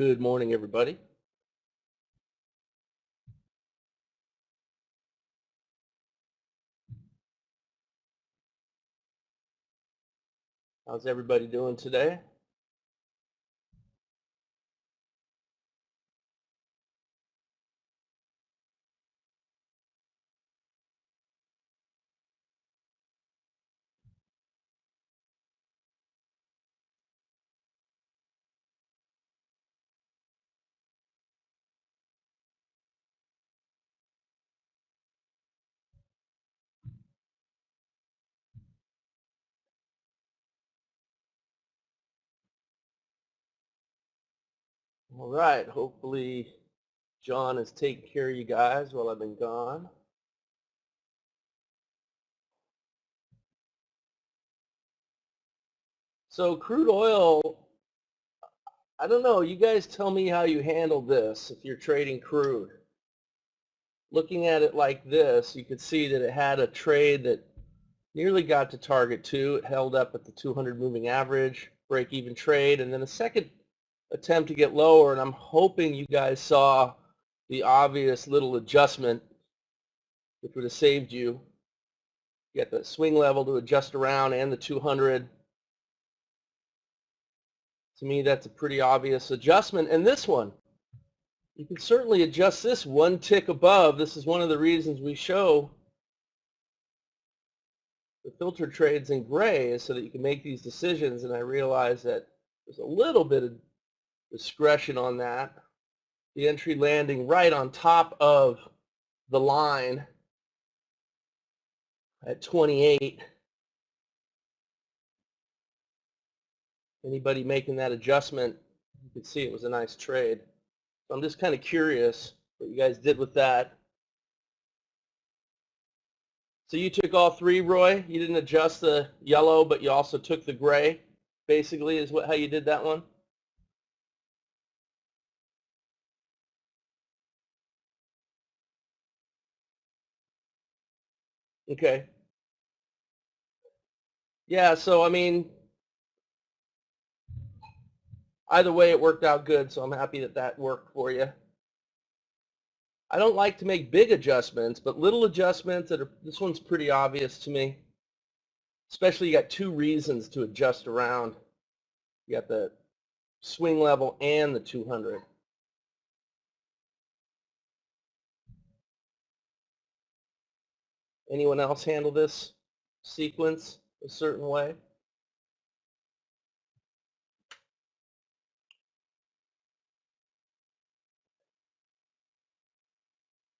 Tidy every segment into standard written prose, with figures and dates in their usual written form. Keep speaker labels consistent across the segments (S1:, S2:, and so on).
S1: Good morning, everybody. How's everybody doing today? All right, hopefully John has taken care of you guys while I've been gone. So crude oil, I don't know, you guys tell me how you handle this if you're trading crude. Looking at it like this, you could see that it had a trade that nearly got to target 2. It held up at the 200 moving average, break-even trade, and then a second attempt to get lower, and I'm hoping you guys saw the obvious little adjustment which would have saved you. You got the swing level to adjust around and the 200. To me, that's a pretty obvious adjustment. And this one, you can certainly adjust this one tick above. This is one of the reasons we show the filter trades in gray, is so that you can make these decisions. And I realize that there's a little bit of discretion on that. The entry landing right on top of the line at 28. Anybody making that adjustment, you can see it was a nice trade. So I'm just kind of curious what you guys did with that. So you took all three, Roy? You didn't adjust the yellow, but you also took the gray, basically, is how you did that one? Okay. Yeah, so I mean, either way it worked out good, so I'm happy that that worked for you. I don't like to make big adjustments, but little adjustments this one's pretty obvious to me. Especially you got two reasons to adjust around. You got the swing level and the 200. Anyone else handle this sequence a certain way?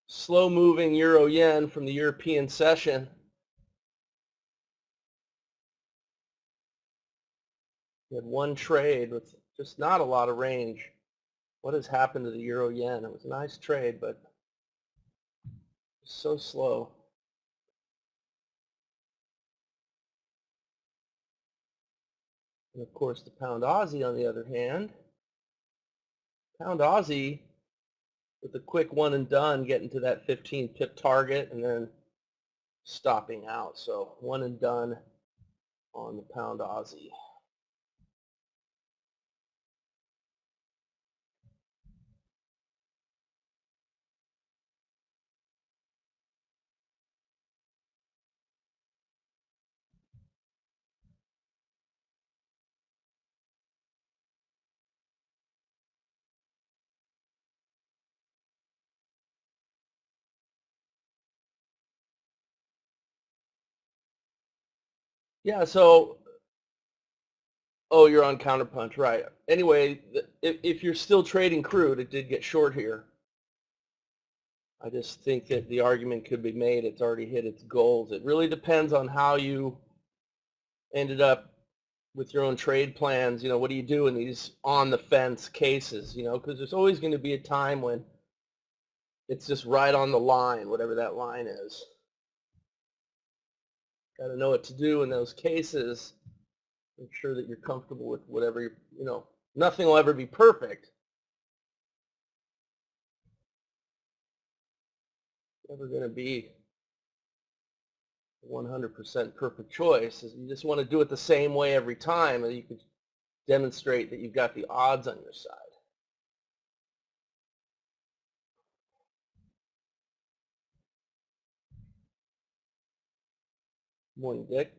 S1: Slow moving euro yen from the European session. You had one trade with just not a lot of range. What has happened to the euro yen? It was a nice trade, but so slow. And of course the pound Aussie, on the other hand, pound Aussie with a quick one and done, getting to that 15 pip target and then stopping out. So one and done on the pound Aussie. Yeah, so, oh, you're on counterpunch, right. Anyway, if you're still trading crude, it did get short here. I just think that the argument could be made it's already hit its goals. It really depends on how you ended up with your own trade plans. You know, what do you do in these on-the-fence cases, you know, because there's always going to be a time when it's just right on the line, whatever that line is. Got to know what to do in those cases. Make sure that you're comfortable with whatever, you know, nothing will ever be perfect. Never going to be 100% perfect choice. You just want to do it the same way every time, and you could demonstrate that you've got the odds on your side. Morning, Dick.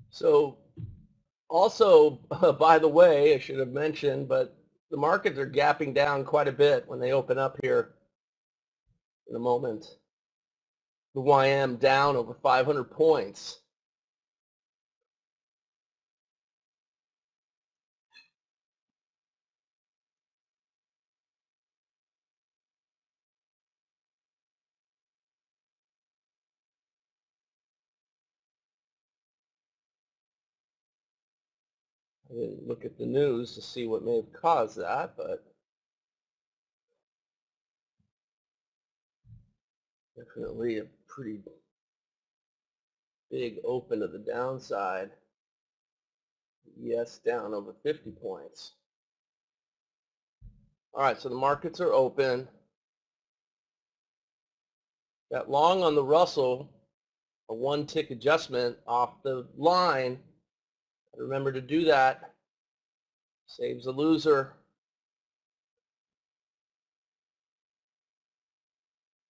S1: So also, by the way, I should have mentioned, but the markets are gapping down quite a bit when they open up here in a moment. The YM down over 500 points. I didn't look at the news to see what may have caused that, but definitely a pretty big open to the downside. Yes, down over 50 points. All right, so the markets are open. Got long on the Russell, a one tick adjustment off the line. Remember to do that. Saves a loser.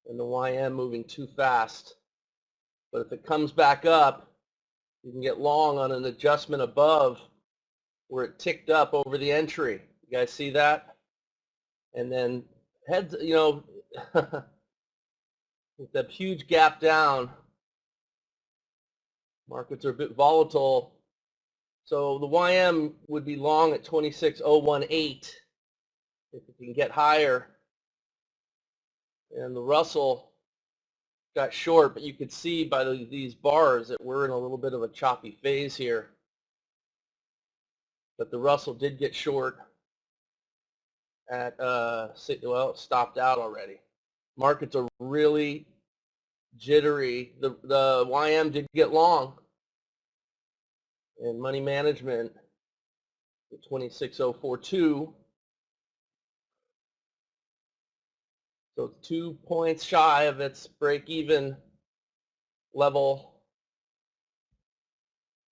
S1: And the YM moving too fast. But if it comes back up, you can get long on an adjustment above where it ticked up over the entry. You guys see that? And then heads, with that huge gap down, markets are a bit volatile. So the YM would be long at 26,018 if it can get higher. And the Russell got short, but you could see by these bars that we're in a little bit of a choppy phase here. But the Russell did get short at, well, it stopped out already. Markets are really jittery. The YM did get long. And money management, the 26,042. So it's 2 points shy of its break-even level.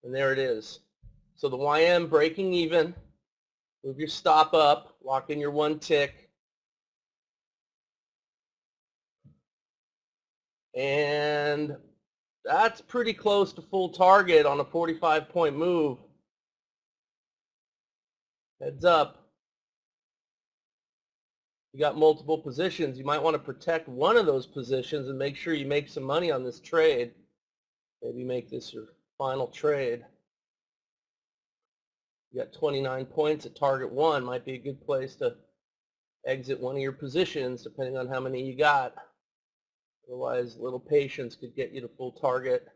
S1: And there it is. So the YM breaking even. Move your stop up. Lock in your one tick. And that's pretty close to full target on a 45-point move. Heads up. You got multiple positions. You might want to protect one of those positions and make sure you make some money on this trade. Maybe make this your final trade. You got 29 points at target one. Might be a good place to exit one of your positions depending on how many you got. Otherwise, a little patience could get you to full target.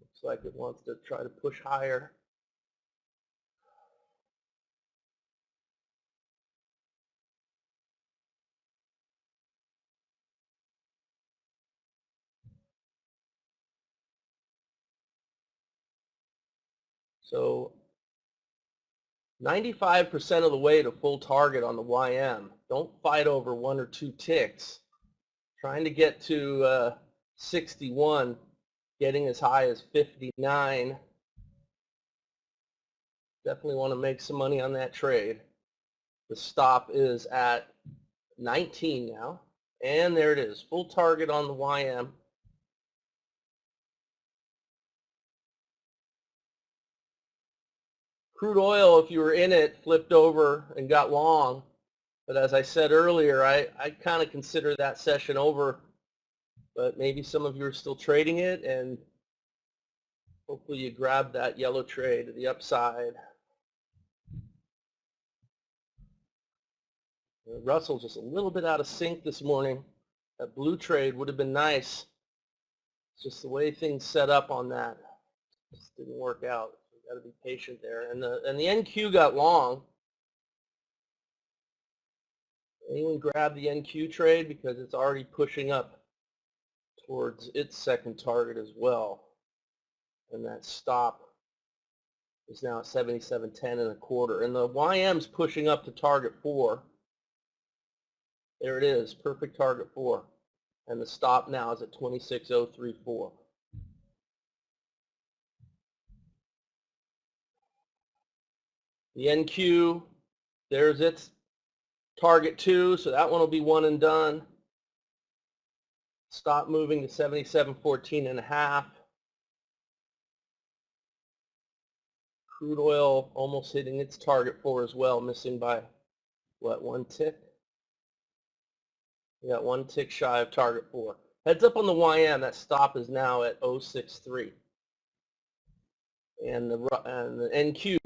S1: Looks like it wants to try to push higher. So 95% of the way to full target on the YM. Don't fight over one or two ticks. Trying to get to 61, getting as high as 59. Definitely want to make some money on that trade. The stop is at 19 now. And there it is, full target on the YM. Crude oil, if you were in it, flipped over and got long. But as I said earlier, I kind of consider that session over. But maybe some of you are still trading it, and hopefully you grab that yellow trade to the upside. Russell just a little bit out of sync this morning. That blue trade would have been nice. It's just the way things set up on that. Just didn't work out. Got to be patient there. And the NQ got long. Anyone grab the NQ trade because it's already pushing up towards its second target as well. And that stop is now at 77.10 and a quarter. And the YM's pushing up to target 4. There it is, perfect target 4. And the stop now is at 26.034. The NQ, there's its target 2, so that one will be one and done. Stop moving to 77.14 and a half. Crude oil almost hitting its target 4 as well, missing by, what, 1 tick? We got 1 tick shy of target 4. Heads up on the YM, that stop is now at 0.63. And the NQ,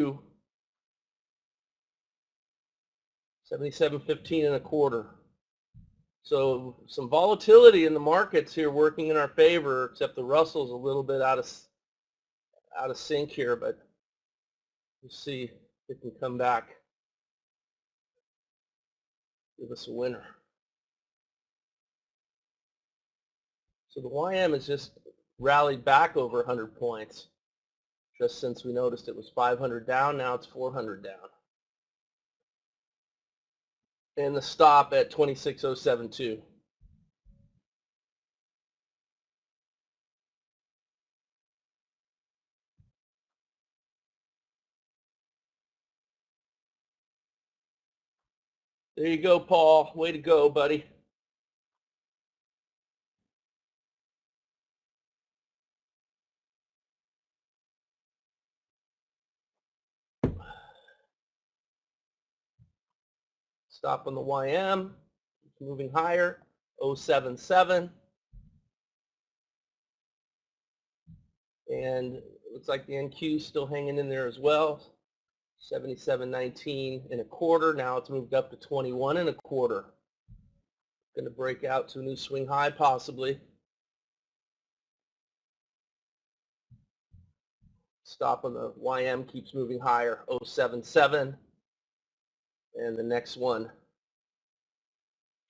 S1: 77.15 and a quarter. So some volatility in the markets here working in our favor, except the Russell's a little bit out of sync here, but we'll see if it can come back, give us a winner. So the YM has just rallied back over 100 points just since we noticed it was 500 down. Now it's 400 down. And the stop at 26.072. There you go, Paul. Way to go, buddy. Stop on the YM. It's moving higher. 0.77. And it looks like the NQ is still hanging in there as well. 77.19 and a quarter. Now it's moved up to 21 and a quarter. Going to break out to a new swing high possibly. Stop on the YM keeps moving higher. 0.77. And the next one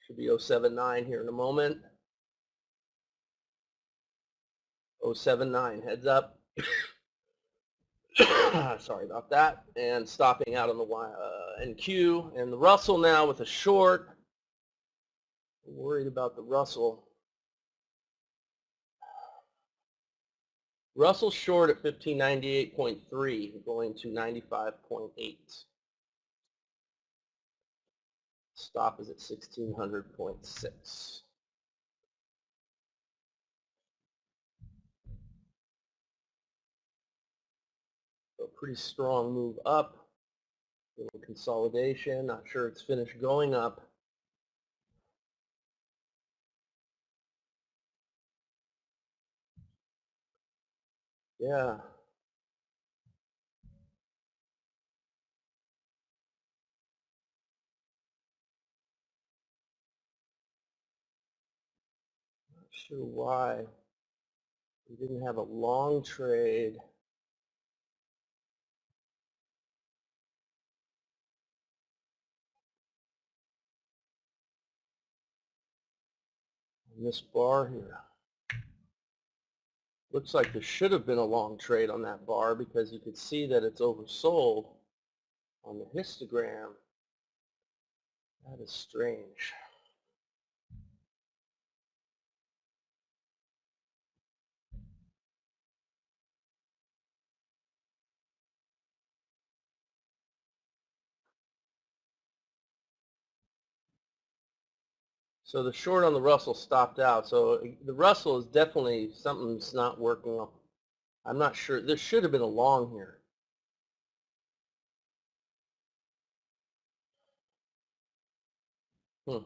S1: should be 0.79 here in a moment. 0.79, heads up. Sorry about that. And stopping out on the NQ. And the Russell now with a short. I'm worried about the Russell. Russell short at 1598.3, going to 95.8. Stop is at 1600.6. So pretty strong move up. Little consolidation. Not sure it's finished going up. Yeah. Not sure why we didn't have a long trade. On this bar here. Looks like there should have been a long trade on that bar because you could see that it's oversold on the histogram. That is strange. So the short on the Russell stopped out. So the Russell is definitely something's not working. I'm not sure. There should have been a long here. All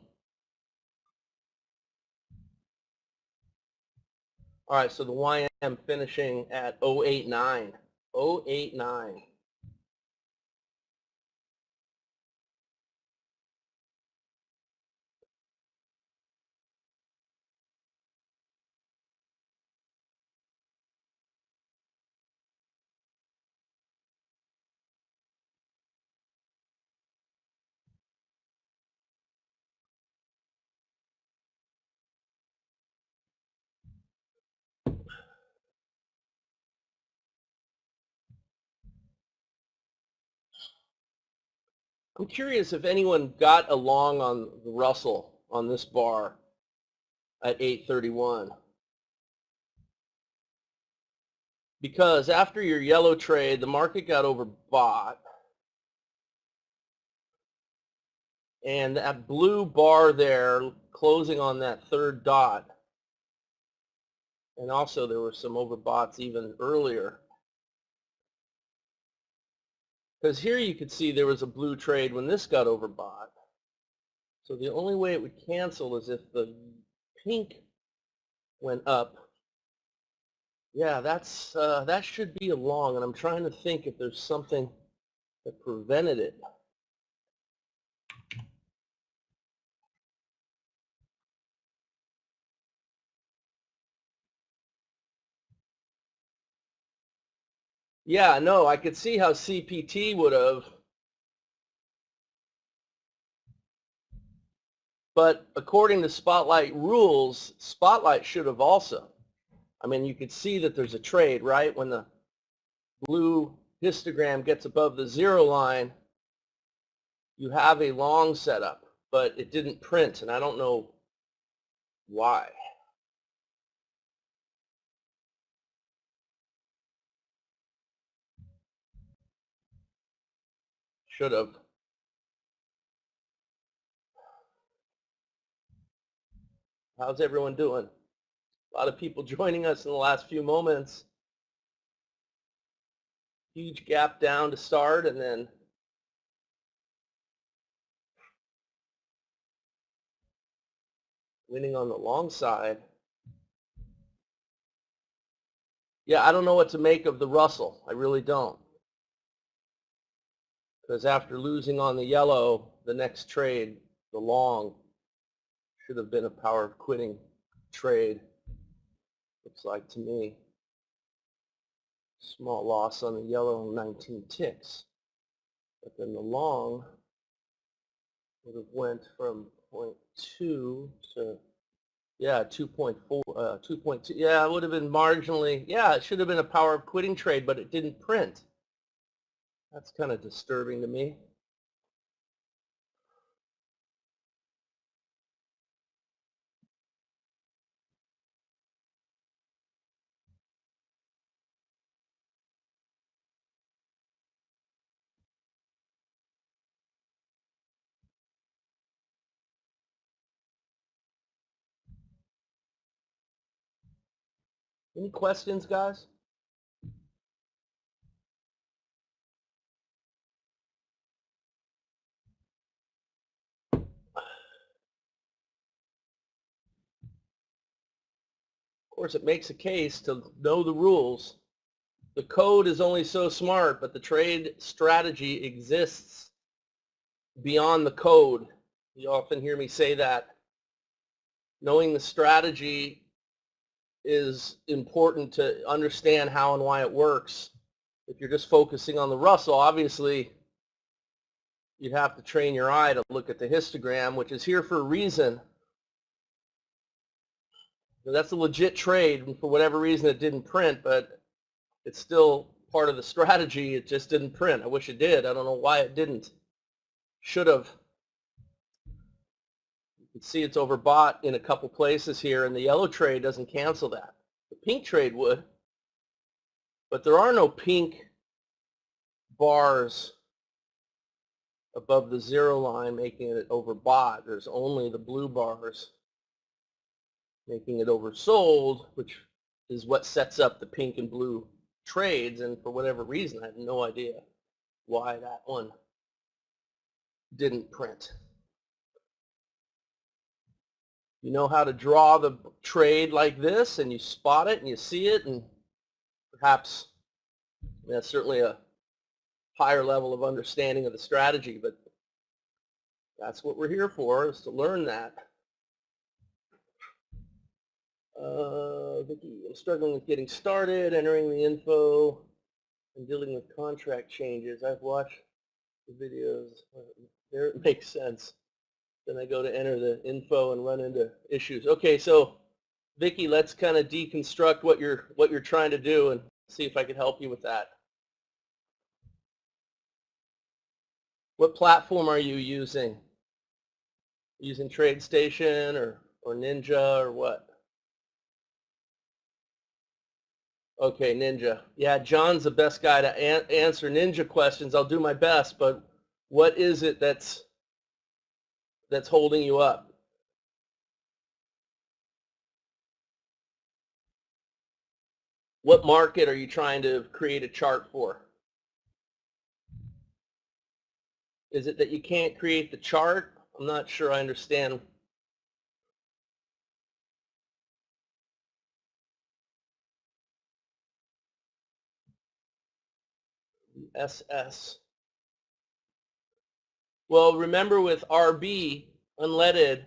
S1: right, so the YM finishing at 089. 089. I'm curious if anyone got along on the Russell on this bar at 831. Because after your yellow trade, the market got overbought. And that blue bar there closing on that third dot. And also there were some overboughts even earlier. Because here you could see there was a blue trade when this got overbought. So the only way it would cancel is if the pink went up. Yeah, that should be a long, and I'm trying to think if there's something that prevented it. Yeah, no, I could see how CPT would have. But according to Spotlight rules, Spotlight should have also. I mean, you could see that there's a trade, right? When the blue histogram gets above the zero line, you have a long setup, but it didn't print, and I don't know why. Should have. How's everyone doing? A lot of people joining us in the last few moments. Huge gap down to start, and then winning on the long side. Yeah, I don't know what to make of the Russell. I really don't. Because after losing on the yellow, the next trade, the long, should have been a power of quitting trade, looks like to me. Small loss on the yellow, 19 ticks. But then the long would have went from 0.2 to, yeah, 2.4, 2.2. Yeah, it would have been marginally, yeah, it should have been a power of quitting trade, but it didn't print. That's kind of disturbing to me. Any questions, guys? Of course, it makes a case to know the rules. The code is only so smart, but the trade strategy exists beyond the code. You often hear me say that. Knowing the strategy is important to understand how and why it works. If you're just focusing on the Russell, obviously you'd have to train your eye to look at the histogram, which is here for a reason. That's a legit trade, and for whatever reason it didn't print, but it's still part of the strategy. It just didn't print. I wish it did. I don't know why it didn't. Should have. You can see it's overbought in a couple places here, and the yellow trade doesn't cancel that. The pink trade would, but there are no pink bars above the zero line making it overbought. There's only the blue bars. making it oversold, which is what sets up the pink and blue trades, and for whatever reason, I have no idea why that one didn't print. You know how to draw the trade like this, and you spot it and you see it, and perhaps that's certainly a higher level of understanding of the strategy, but that's what we're here for, is to learn that. Vicky, I'm struggling with getting started, entering the info, and dealing with contract changes. I've watched the videos. There it makes sense. Then I go to enter the info and run into issues. Okay, so Vicky, let's kind of deconstruct what you're trying to do and see if I can help you with that. What platform are you using? Using TradeStation or Ninja or what? Okay, Ninja. Yeah, John's the best guy to answer Ninja questions. I'll do my best, but what is it that's holding you up? What market are you trying to create a chart for? Is it that you can't create the chart? I'm not sure I understand. SS. Well, remember with RB, unleaded,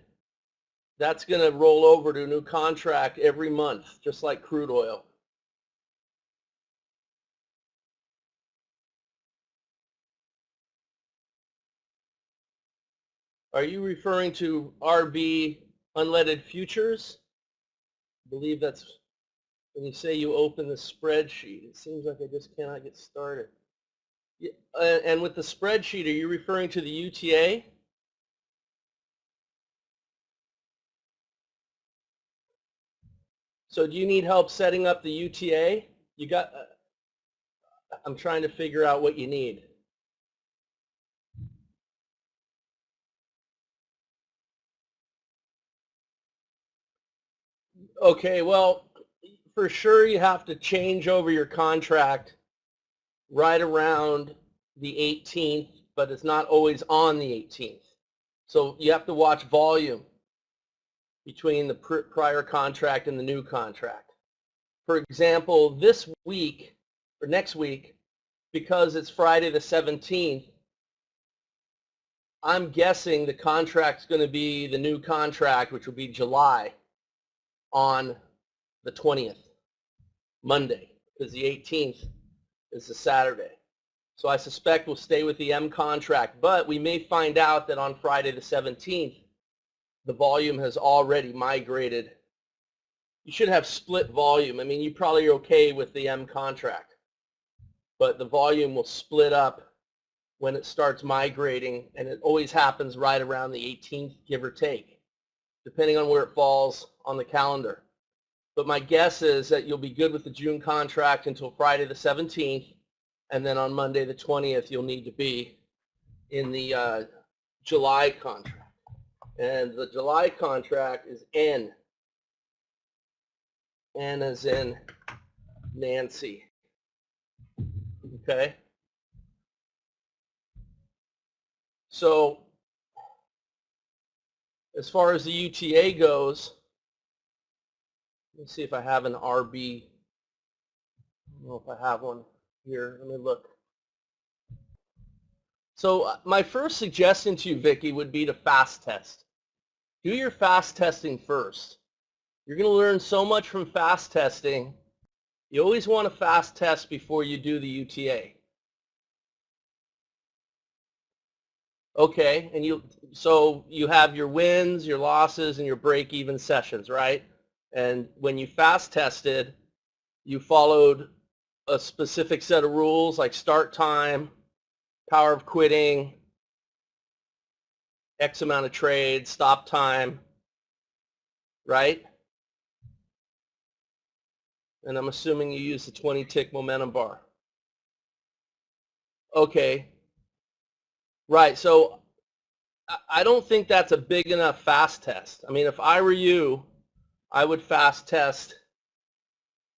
S1: that's going to roll over to a new contract every month, just like crude oil. Are you referring to RB unleaded futures? I believe that's when you say you open the spreadsheet. It seems like I just cannot get started. Yeah, and with the spreadsheet, are you referring to the UTA? So do you need help setting up the UTA? You got, I'm trying to figure out what you need. Okay, well, for sure you have to change over your contract right around the 18th, but it's not always on the 18th. So you have to watch volume between the prior contract and the new contract. For example, this week or next week, because it's Friday the 17th, I'm guessing the contract's going to be the new contract, which will be July, on the 20th, Monday, because the 18th is the Saturday. So I suspect we'll stay with the M contract, but we may find out that on Friday the 17th, the volume has already migrated. You should have split volume. I mean, you probably are okay with the M contract, but the volume will split up when it starts migrating, and it always happens right around the 18th, give or take, depending on where it falls on the calendar. But my guess is that you'll be good with the June contract until Friday the 17th, and then on Monday the 20th, you'll need to be in the July contract. And the July contract is N. N as in Nancy. Okay? So as far as the UTA goes, let's see if I have an RB. I don't know if I have one here. Let me look. So my first suggestion to you, Vicky, would be to fast test. Do your fast testing first. You're going to learn so much from fast testing. You always want to fast test before you do the UTA. Okay, and so you have your wins, your losses, and your break-even sessions, right? And when you fast tested, you followed a specific set of rules like start time, power of quitting, X amount of trades, stop time, right? And I'm assuming you use the 20-tick momentum bar. Okay. Right, so I don't think that's a big enough fast test. I mean, if I were you, I would fast test.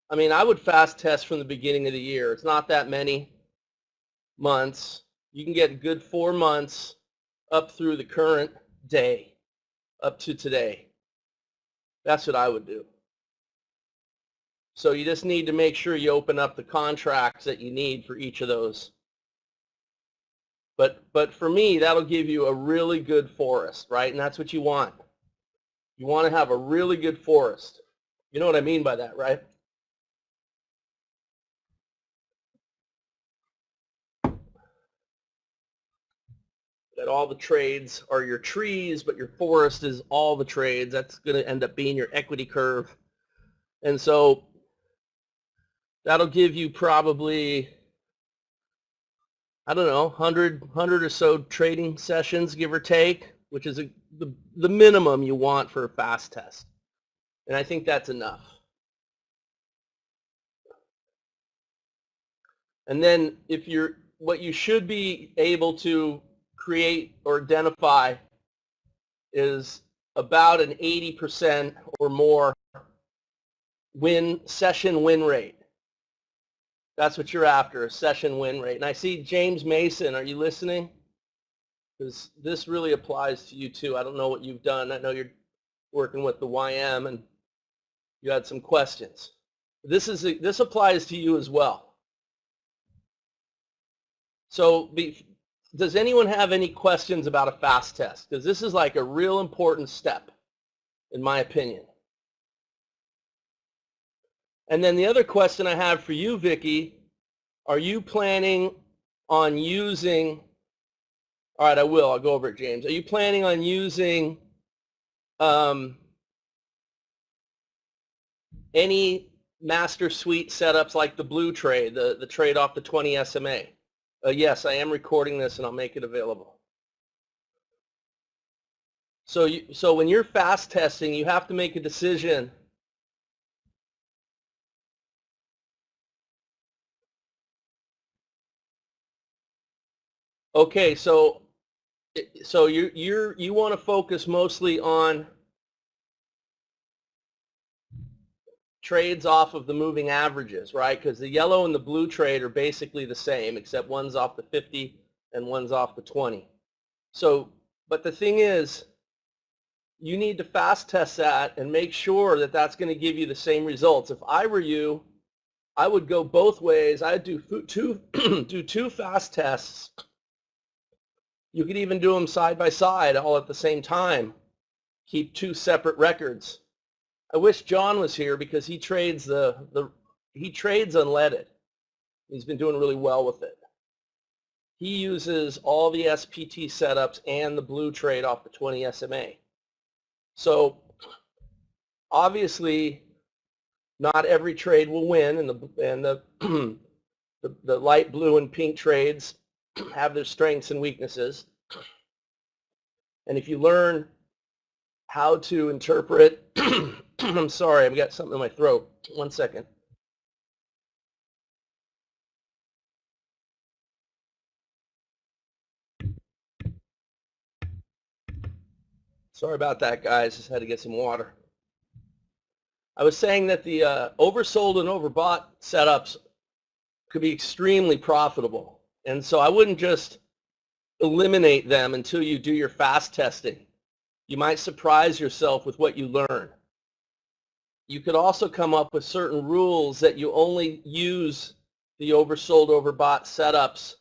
S1: I mean, I would fast test from the beginning of the year. It's not that many months. You can get a good 4 months up through the current day, up to today. That's what I would do. So you just need to make sure you open up the contracts that you need for each of those. But for me, that'll give you a really good forest, right? And that's what you want. You want to have a really good forest. You know what I mean by that, right? That all the trades are your trees, but your forest is all the trades. That's going to end up being your equity curve. And so that'll give you probably, I don't know, 100 or so trading sessions, give or take, which is the minimum you want for a fast test. And I think that's enough. And then what you should be able to create or identify is about an 80% or more session win rate. That's what you're after, a session win rate. And I see James Mason, are you listening? Because this really applies to you too. I don't know what you've done. I know you're working with the YM and you had some questions. This applies to you as well. So does anyone have any questions about a fast test? Because this is like a real important step, in my opinion. And then the other question I have for you, Vicki, are you planning on using, all right, I'll go over it, James. Are you planning on using any master suite setups like the blue trade, the trade off the 20 SMA? Yes, I am recording this and I'll make it available. So when you're fast testing, you have to make a decision. Okay, so you want to focus mostly on trades off of the moving averages, right? Because the yellow and the blue trade are basically the same, except one's off the 50 and one's off the 20. So, but the thing is, you need to fast test that and make sure that that's going to give you the same results. If I were you, I would go both ways. I'd do two fast tests. You could even do them side by side all at the same time. Keep two separate records. I wish John was here because he trades he trades unleaded. He's been doing really well with it. He uses all the SPT setups and the blue trade off the 20 SMA. So obviously not every trade will win, and the light blue and pink trades have their strengths and weaknesses. And if you learn how to interpret, I'm sorry, I've got something in my throat. 1 second. Sorry about that, guys. Just had to get some water. I was saying that the oversold and overbought setups could be extremely profitable. And so I wouldn't just eliminate them until you do your fast testing. You might surprise yourself with what you learn. You could also come up with certain rules that you only use the oversold, overbought setups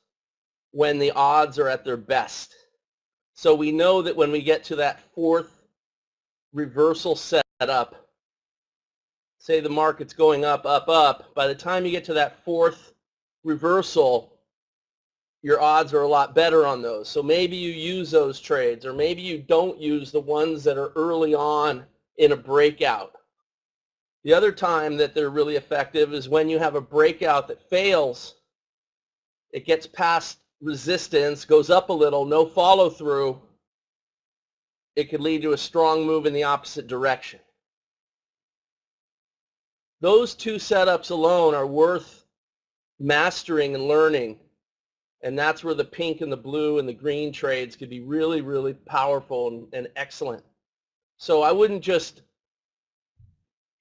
S1: when the odds are at their best. So we know that when we get to that fourth reversal setup, say the market's going up, up, up, by the time you get to that fourth reversal, your odds are a lot better on those. So maybe you use those trades, or maybe you don't use the ones that are early on in a breakout. The other time that they're really effective is when you have a breakout that fails, it gets past resistance, goes up a little, no follow through, it could lead to a strong move in the opposite direction. Those two setups alone are worth mastering and learning, and that's where the pink and the blue and the green trades could be really, really powerful and excellent. So I wouldn't just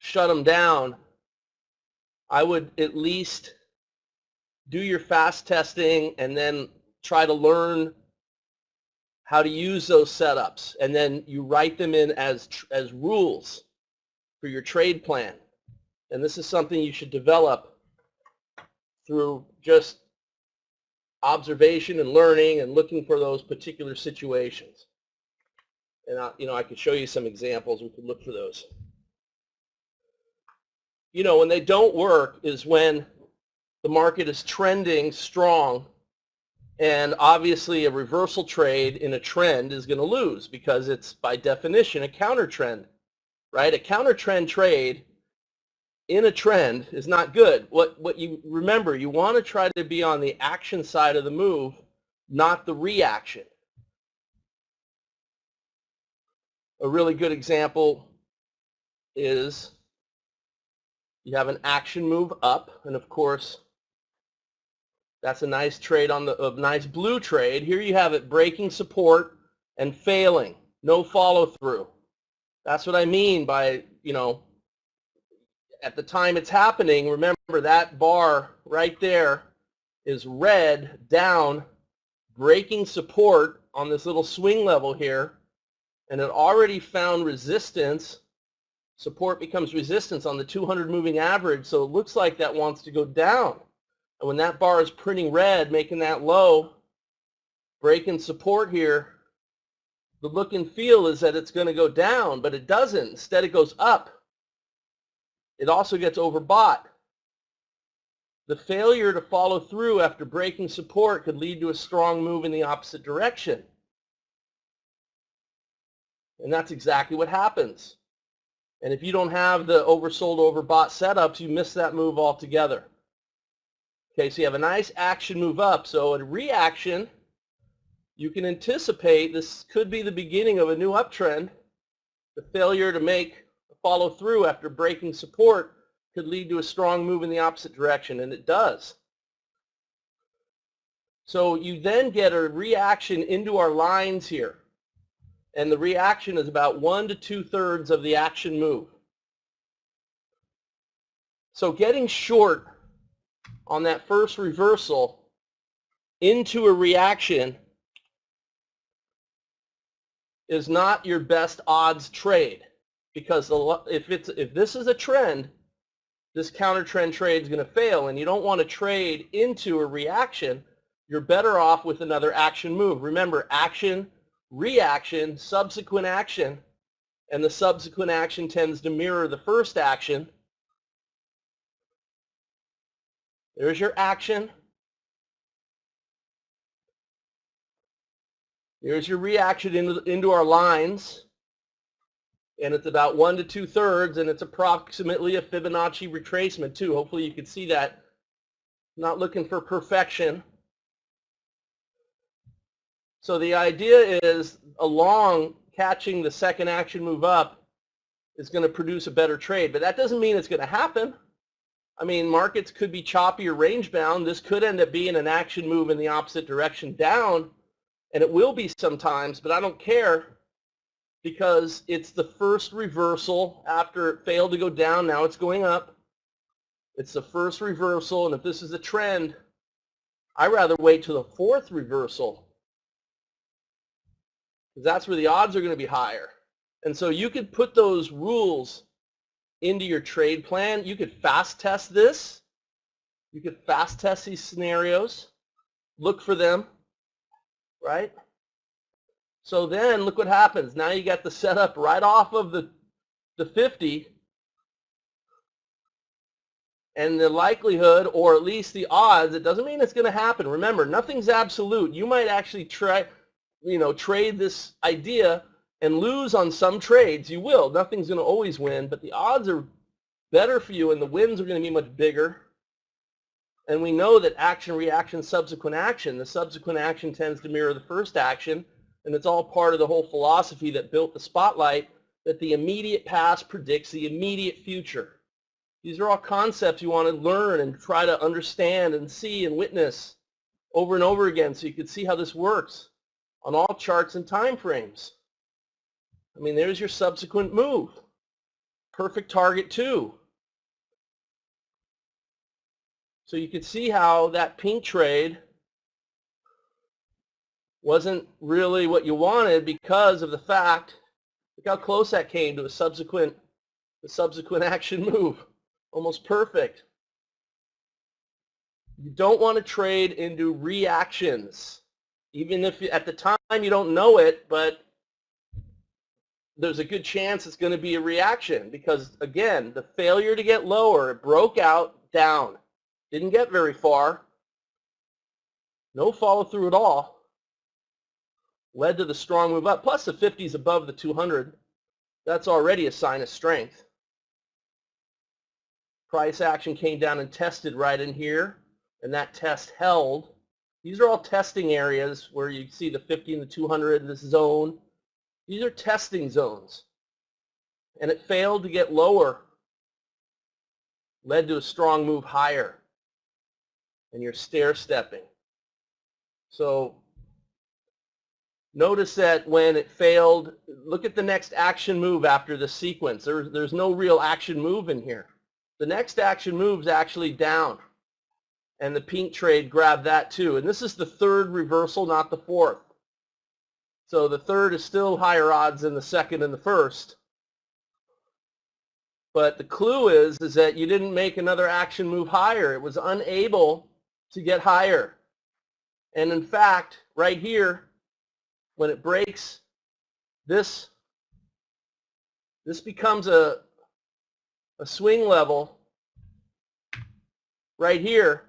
S1: shut them down, I would at least do your fast testing and then try to learn how to use those setups. And then you write them in as rules for your trade plan. And this is something you should develop through just observation and learning and looking for those particular situations. And I could show you some examples. We could look for those. When they don't work is when the market is trending strong, and obviously a reversal trade in a trend is going to lose because it's by definition a counter trend, right? A counter trend trade in a trend is not good. What you remember, you want to try to be on the action side of the move, not the reaction. A really good example is you have an action move up, and of course that's a nice trade on a nice blue trade. Here you have it breaking support and failing, no follow through. That's what I mean by, at the time it's happening, remember that bar right there is red down, breaking support on this little swing level here, and it already found resistance. Support becomes resistance on the 200 moving average, so it looks like that wants to go down. And when that bar is printing red, making that low, breaking support here, the look and feel is that it's going to go down, but it doesn't. Instead, it goes up. It also gets overbought. The failure to follow through after breaking support could lead to a strong move in the opposite direction. And that's exactly what happens. And if you don't have the oversold, overbought setups, you miss that move altogether. Okay, so you have a nice action move up. So a reaction, you can anticipate this could be the beginning of a new uptrend. The failure to follow through after breaking support could lead to a strong move in the opposite direction, and it does. So you then get a reaction into our lines here. And the reaction is about 1 to 2/3 of the action move. So getting short on that first reversal into a reaction is not your best odds trade, because if this is a trend, this counter trend trade is going to fail, and you don't want to trade into a reaction. You're better off with another action move. Remember, action, reaction, subsequent action, and the subsequent action tends to mirror the first action. There's your action. Here's your reaction into our lines. And it's about 1 to 2/3, and it's approximately a Fibonacci retracement too. Hopefully you can see that. Not looking for perfection. So the idea is along catching the second action move up is going to produce a better trade. But that doesn't mean it's going to happen. I mean, markets could be choppy or range bound. This could end up being an action move in the opposite direction down, and it will be sometimes, but I don't care because it's the first reversal after it failed to go down. Now it's going up. It's the first reversal, and if this is a trend, I'd rather wait till the fourth reversal, because that's where the odds are going to be higher. And so you could put those rules into your trade plan. You could fast test this. You could fast test these scenarios. Look for them, right? So then look what happens. Now you got the setup right off of the 50, and the likelihood, or at least the odds, it doesn't mean it's going to happen. Remember, nothing's absolute. You might actually trade this idea and lose on some trades. You will. Nothing's going to always win, but the odds are better for you, and the wins are going to be much bigger. And we know that action, reaction, subsequent action, the subsequent action tends to mirror the first action, and it's all part of the whole philosophy that built the spotlight, that the immediate past predicts the immediate future. These are all concepts you want to learn and try to understand and see and witness over and over again, so you can see how this works on all charts and time frames. I mean, there's your subsequent move. perfect target too. So you can see how that pink trade wasn't really what you wanted because of the fact, look how close that came to the subsequent action move. Almost perfect. You don't want to trade into reactions, even if at the time you don't know it, but there's a good chance it's going to be a reaction because, again, the failure to get lower, it broke out down. Didn't get very far. No follow through at all. Led to the strong move up. Plus the 50 is above the 200. That's already a sign of strength. Price action came down and tested right in here, and that test held. These are all testing areas where you see the 50 and the 200 in this zone. These are testing zones. And it failed to get lower. Led to a strong move higher. And you're stair-stepping. So notice that when it failed, look at the next action move after the sequence. There's no real action move in here. The next action move is actually down. And the pink trade grabbed that too. And this is the third reversal, not the fourth. So the third is still higher odds than the second and the first. But the clue is that you didn't make another action move higher. It was unable to get higher. And in fact, right here, when it breaks, this becomes a swing level right here.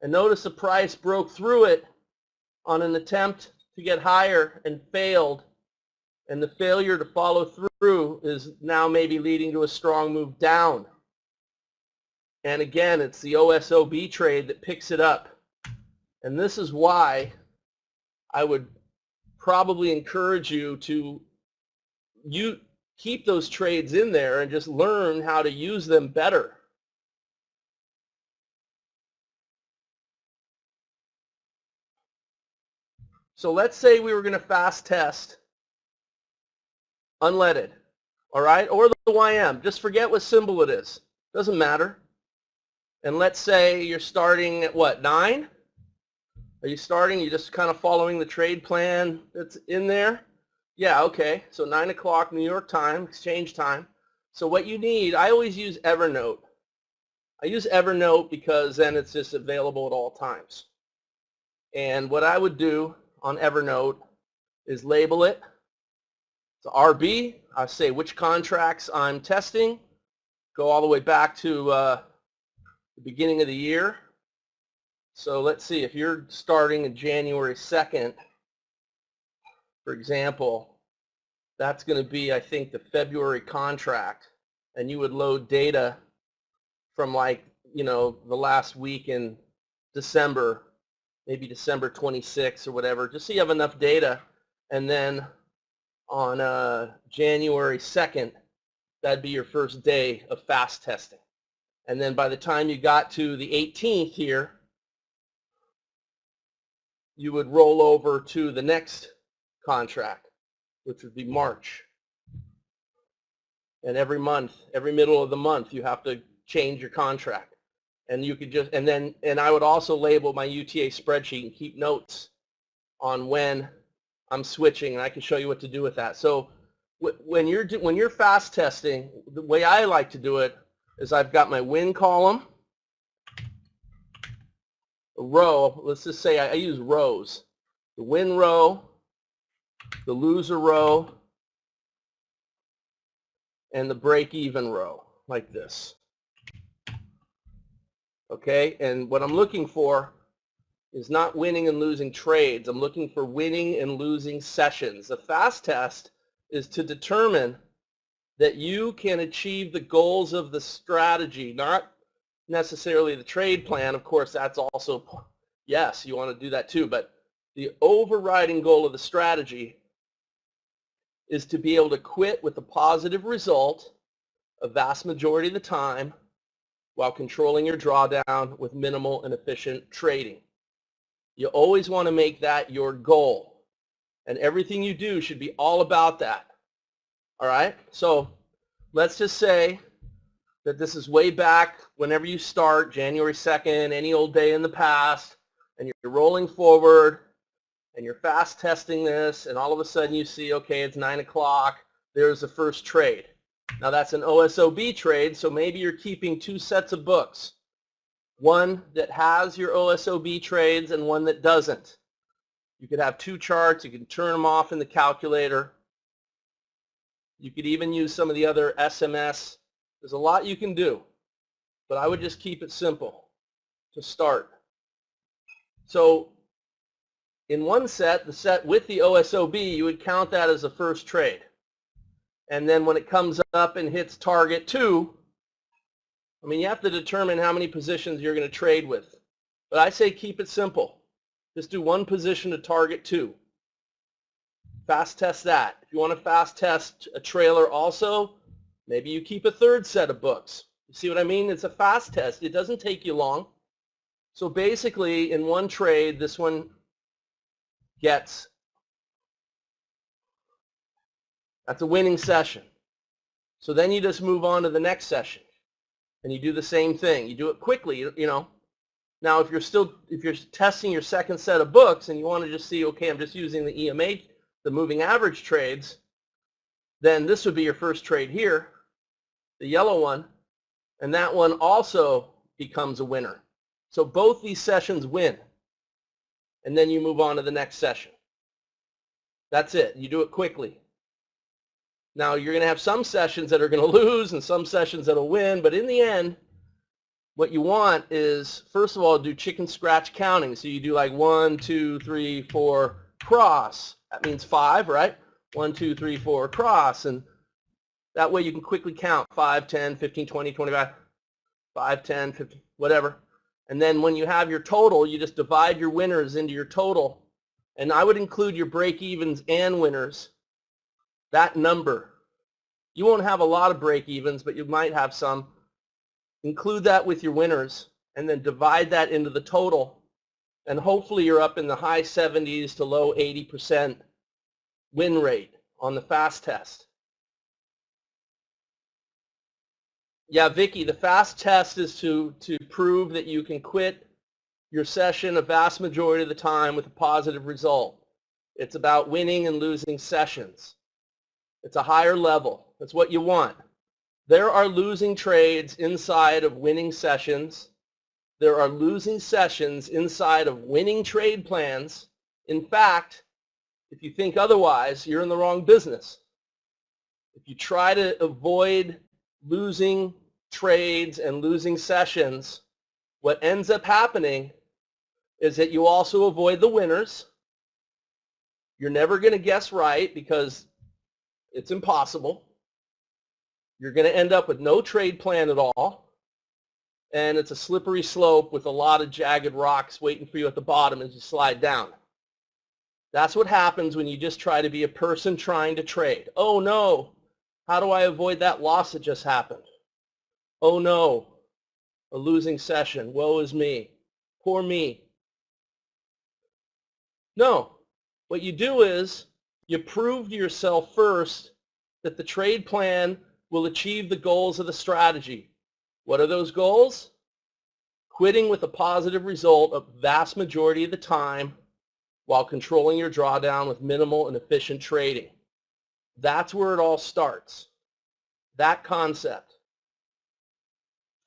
S1: And notice the price broke through it on an attempt to get higher and failed. And the failure to follow through is now maybe leading to a strong move down. And again, it's the OSOB trade that picks it up. And this is why I would probably encourage you to keep those trades in there and just learn how to use them better. So let's say we were going to fast test unleaded, all right, or the YM. Just forget what symbol it is. Doesn't matter. And let's say you're starting at what, 9? Are you starting? You're just kind of following the trade plan that's in there? Yeah, okay. So 9 o'clock New York time, exchange time. So what you need, I always use Evernote. I use Evernote because then it's just available at all times. And what I would do on Evernote is label it. It's RB. I say which contracts I'm testing. Go all the way back to the beginning of the year. So let's see, if you're starting in January 2nd, for example, that's going to be, I think, the February contract. And you would load data from like, you know, the last week in December, maybe December 26th or whatever, just so you have enough data. And then on January 2nd, that'd be your first day of fast testing. And then by the time you got to the 18th here, you would roll over to the next contract, which would be March. And every month, every middle of the month, you have to change your contract. And you could just, and I would also label my UTA spreadsheet and keep notes on when I'm switching, and I can show you what to do with that. So when you're fast testing, the way I like to do it is I've got my win column, a row. Let's just say I use rows. The win row, the loser row, and the break-even row, like this. Okay, and what I'm looking for is not winning and losing trades. I'm looking for winning and losing sessions. The fast test is to determine that you can achieve the goals of the strategy, not necessarily the trade plan. Of course, that's also, yes, you want to do that too, but the overriding goal of the strategy is to be able to quit with a positive result a vast majority of the time while controlling your drawdown with minimal and efficient trading. You always want to make that your goal, and everything you do should be all about that. All right? So let's just say that this is way back whenever you start, January 2nd, any old day in the past, and you're rolling forward, and you're fast testing this, and all of a sudden you see, okay, it's 9 o'clock, there's the first trade. Now that's an OSOB trade, so maybe you're keeping two sets of books, one that has your OSOB trades and one that doesn't. You could have two charts, you can turn them off in the calculator. You could even use some of the other SMS. There's a lot you can do, but I would just keep it simple to start. So in one set, the set with the OSOB, you would count that as the first trade. And then when it comes up and hits target 2, I mean, you have to determine how many positions you're going to trade with. But I say keep it simple. Just do one position to target 2. Fast test that. If you want to fast test a trailer also, maybe you keep a third set of books. You see what I mean? It's a fast test. It doesn't take you long. So basically, in one trade, this one gets, that's a winning session. So then you just move on to the next session. And you do the same thing. You do it quickly, you know. Now, if you're testing your second set of books and you want to just see, okay, I'm just using the EMA, the moving average trades, then this would be your first trade here, the yellow one, and that one also becomes a winner. So both these sessions win, and then you move on to the next session. That's it. You do it quickly. Now, you're going to have some sessions that are going to lose and some sessions that will win, but in the end, what you want is, first of all, do chicken scratch counting. So you do like 1, 2, 3, 4, cross. That means 5, right? 1, 2, 3, 4, cross. And that way you can quickly count 5, 10, 15, 20, 25, 5, 10, 15, whatever. And then when you have your total, you just divide your winners into your total. And I would include your break-evens and winners. That number. You won't have a lot of break-evens, but you might have some. Include that with your winners, and then divide that into the total. And hopefully you're up in the high 70s to low 80% win rate on the fast test. Yeah, Vicky, the fast test is to prove that you can quit your session a vast majority of the time with a positive result. It's about winning and losing sessions. It's a higher level. That's what you want. There are losing trades inside of winning sessions. There are losing sessions inside of winning trade plans. In fact, if you think otherwise, you're in the wrong business. If you try to avoid losing trades and losing sessions, what ends up happening is that you also avoid the winners. You're never going to guess right because it's impossible. You're going to end up with no trade plan at all, and it's a slippery slope with a lot of jagged rocks waiting for you at the bottom as you slide down. That's what happens when you just try to be a person trying to trade. Oh no, how do I avoid that loss that just happened? Oh no, a losing session. Woe is me. Poor me. No, what you do is you prove to yourself first that the trade plan will achieve the goals of the strategy. What are those goals? Quitting with a positive result a vast majority of the time while controlling your drawdown with minimal and efficient trading. That's where it all starts. That concept.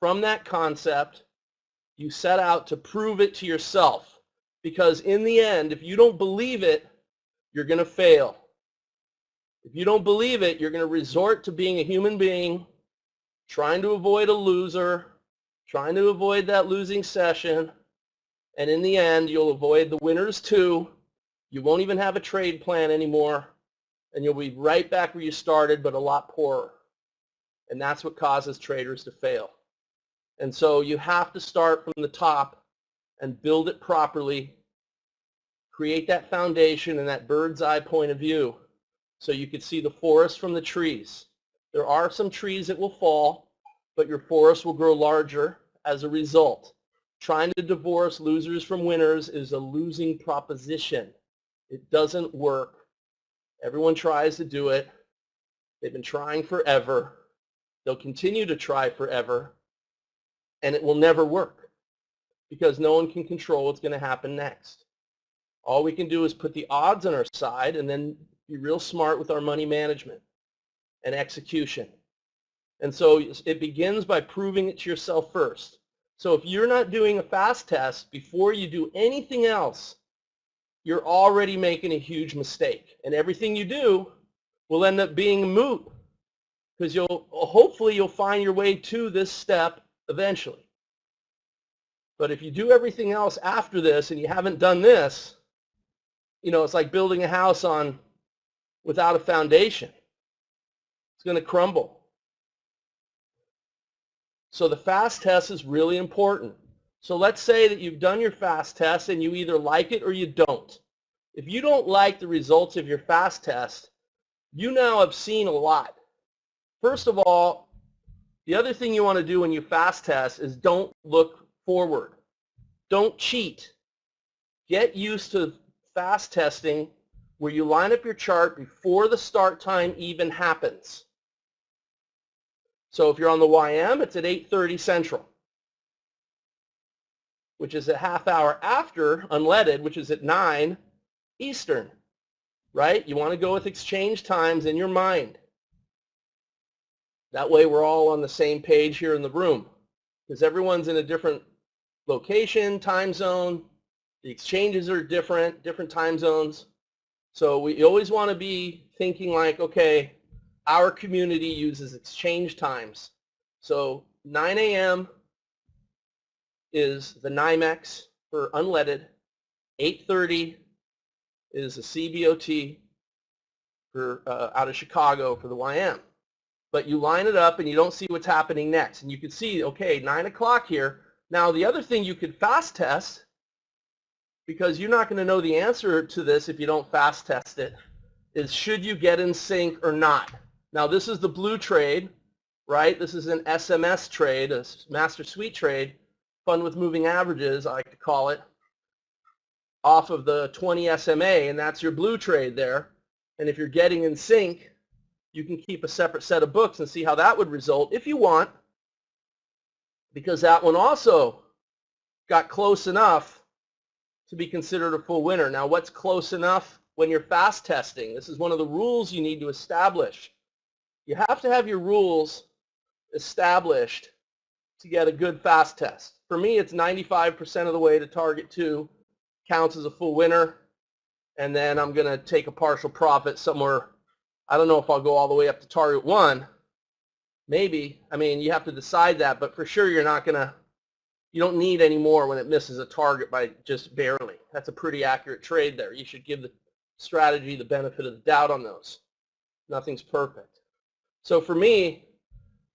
S1: From that concept, you set out to prove it to yourself, because in the end, if you don't believe it, you're going to fail. If you don't believe it, you're going to resort to being a human being, trying to avoid a loser, trying to avoid that losing session, and in the end, you'll avoid the winners too. You won't even have a trade plan anymore, and you'll be right back where you started, but a lot poorer. And that's what causes traders to fail. And so you have to start from the top and build it properly, create that foundation and that bird's eye point of view so you can see the forest from the trees. There are some trees that will fall, but your forest will grow larger as a result. Trying to divorce losers from winners is a losing proposition. It doesn't work. Everyone tries to do it. They've been trying forever. They'll continue to try forever, and it will never work because no one can control what's going to happen next. All we can do is put the odds on our side and then be real smart with our money management and execution. And so it begins by proving it to yourself first. So if you're not doing a fast test before you do anything else, you're already making a huge mistake. And everything you do will end up being moot because hopefully you'll find your way to this step eventually. But if you do everything else after this and you haven't done this, it's like building a house without a foundation. It's going to crumble. So the fast test is really important. So let's say that you've done your fast test and you either like it or you don't. If you don't like the results of your fast test, you now have seen a lot. First of all, the other thing you want to do when you fast test is don't look forward. Don't cheat. Get used to fast testing where you line up your chart before the start time even happens. So if you're on the YM, it's at 8:30 Central, which is a half hour after unleaded, which is at 9 Eastern, right? You want to go with exchange times in your mind. That way we're all on the same page here in the room because everyone's in a different location, time zone. The exchanges are different time zones. So we always want to be thinking like, okay, our community uses exchange times. So 9 a.m. is the NYMEX for unleaded. 8:30 is the CBOT for out of Chicago for the YM. But you line it up and you don't see what's happening next. And you can see, okay, 9 o'clock here. Now the other thing you could fast test, because you're not going to know the answer to this if you don't fast test it, is should you get in sync or not? Now this is the blue trade, right? This is an SMS trade, a master suite trade, fun with moving averages, I like to call it, off of the 20 SMA, and that's your blue trade there. And if you're getting in sync, you can keep a separate set of books and see how that would result if you want, because that one also got close enough to be considered a full winner. Now what's close enough when you're fast testing? This is one of the rules you need to establish. You have to have your rules established to get a good fast test. For me, it's 95% of the way to target 2 counts as a full winner, and then I'm going to take a partial profit somewhere. I don't know if I'll go all the way up to target 1. Maybe. I mean, you have to decide that, but for sure you don't need any more when it misses a target by just barely. That's a pretty accurate trade there. You should give the strategy the benefit of the doubt on those. Nothing's perfect. So for me,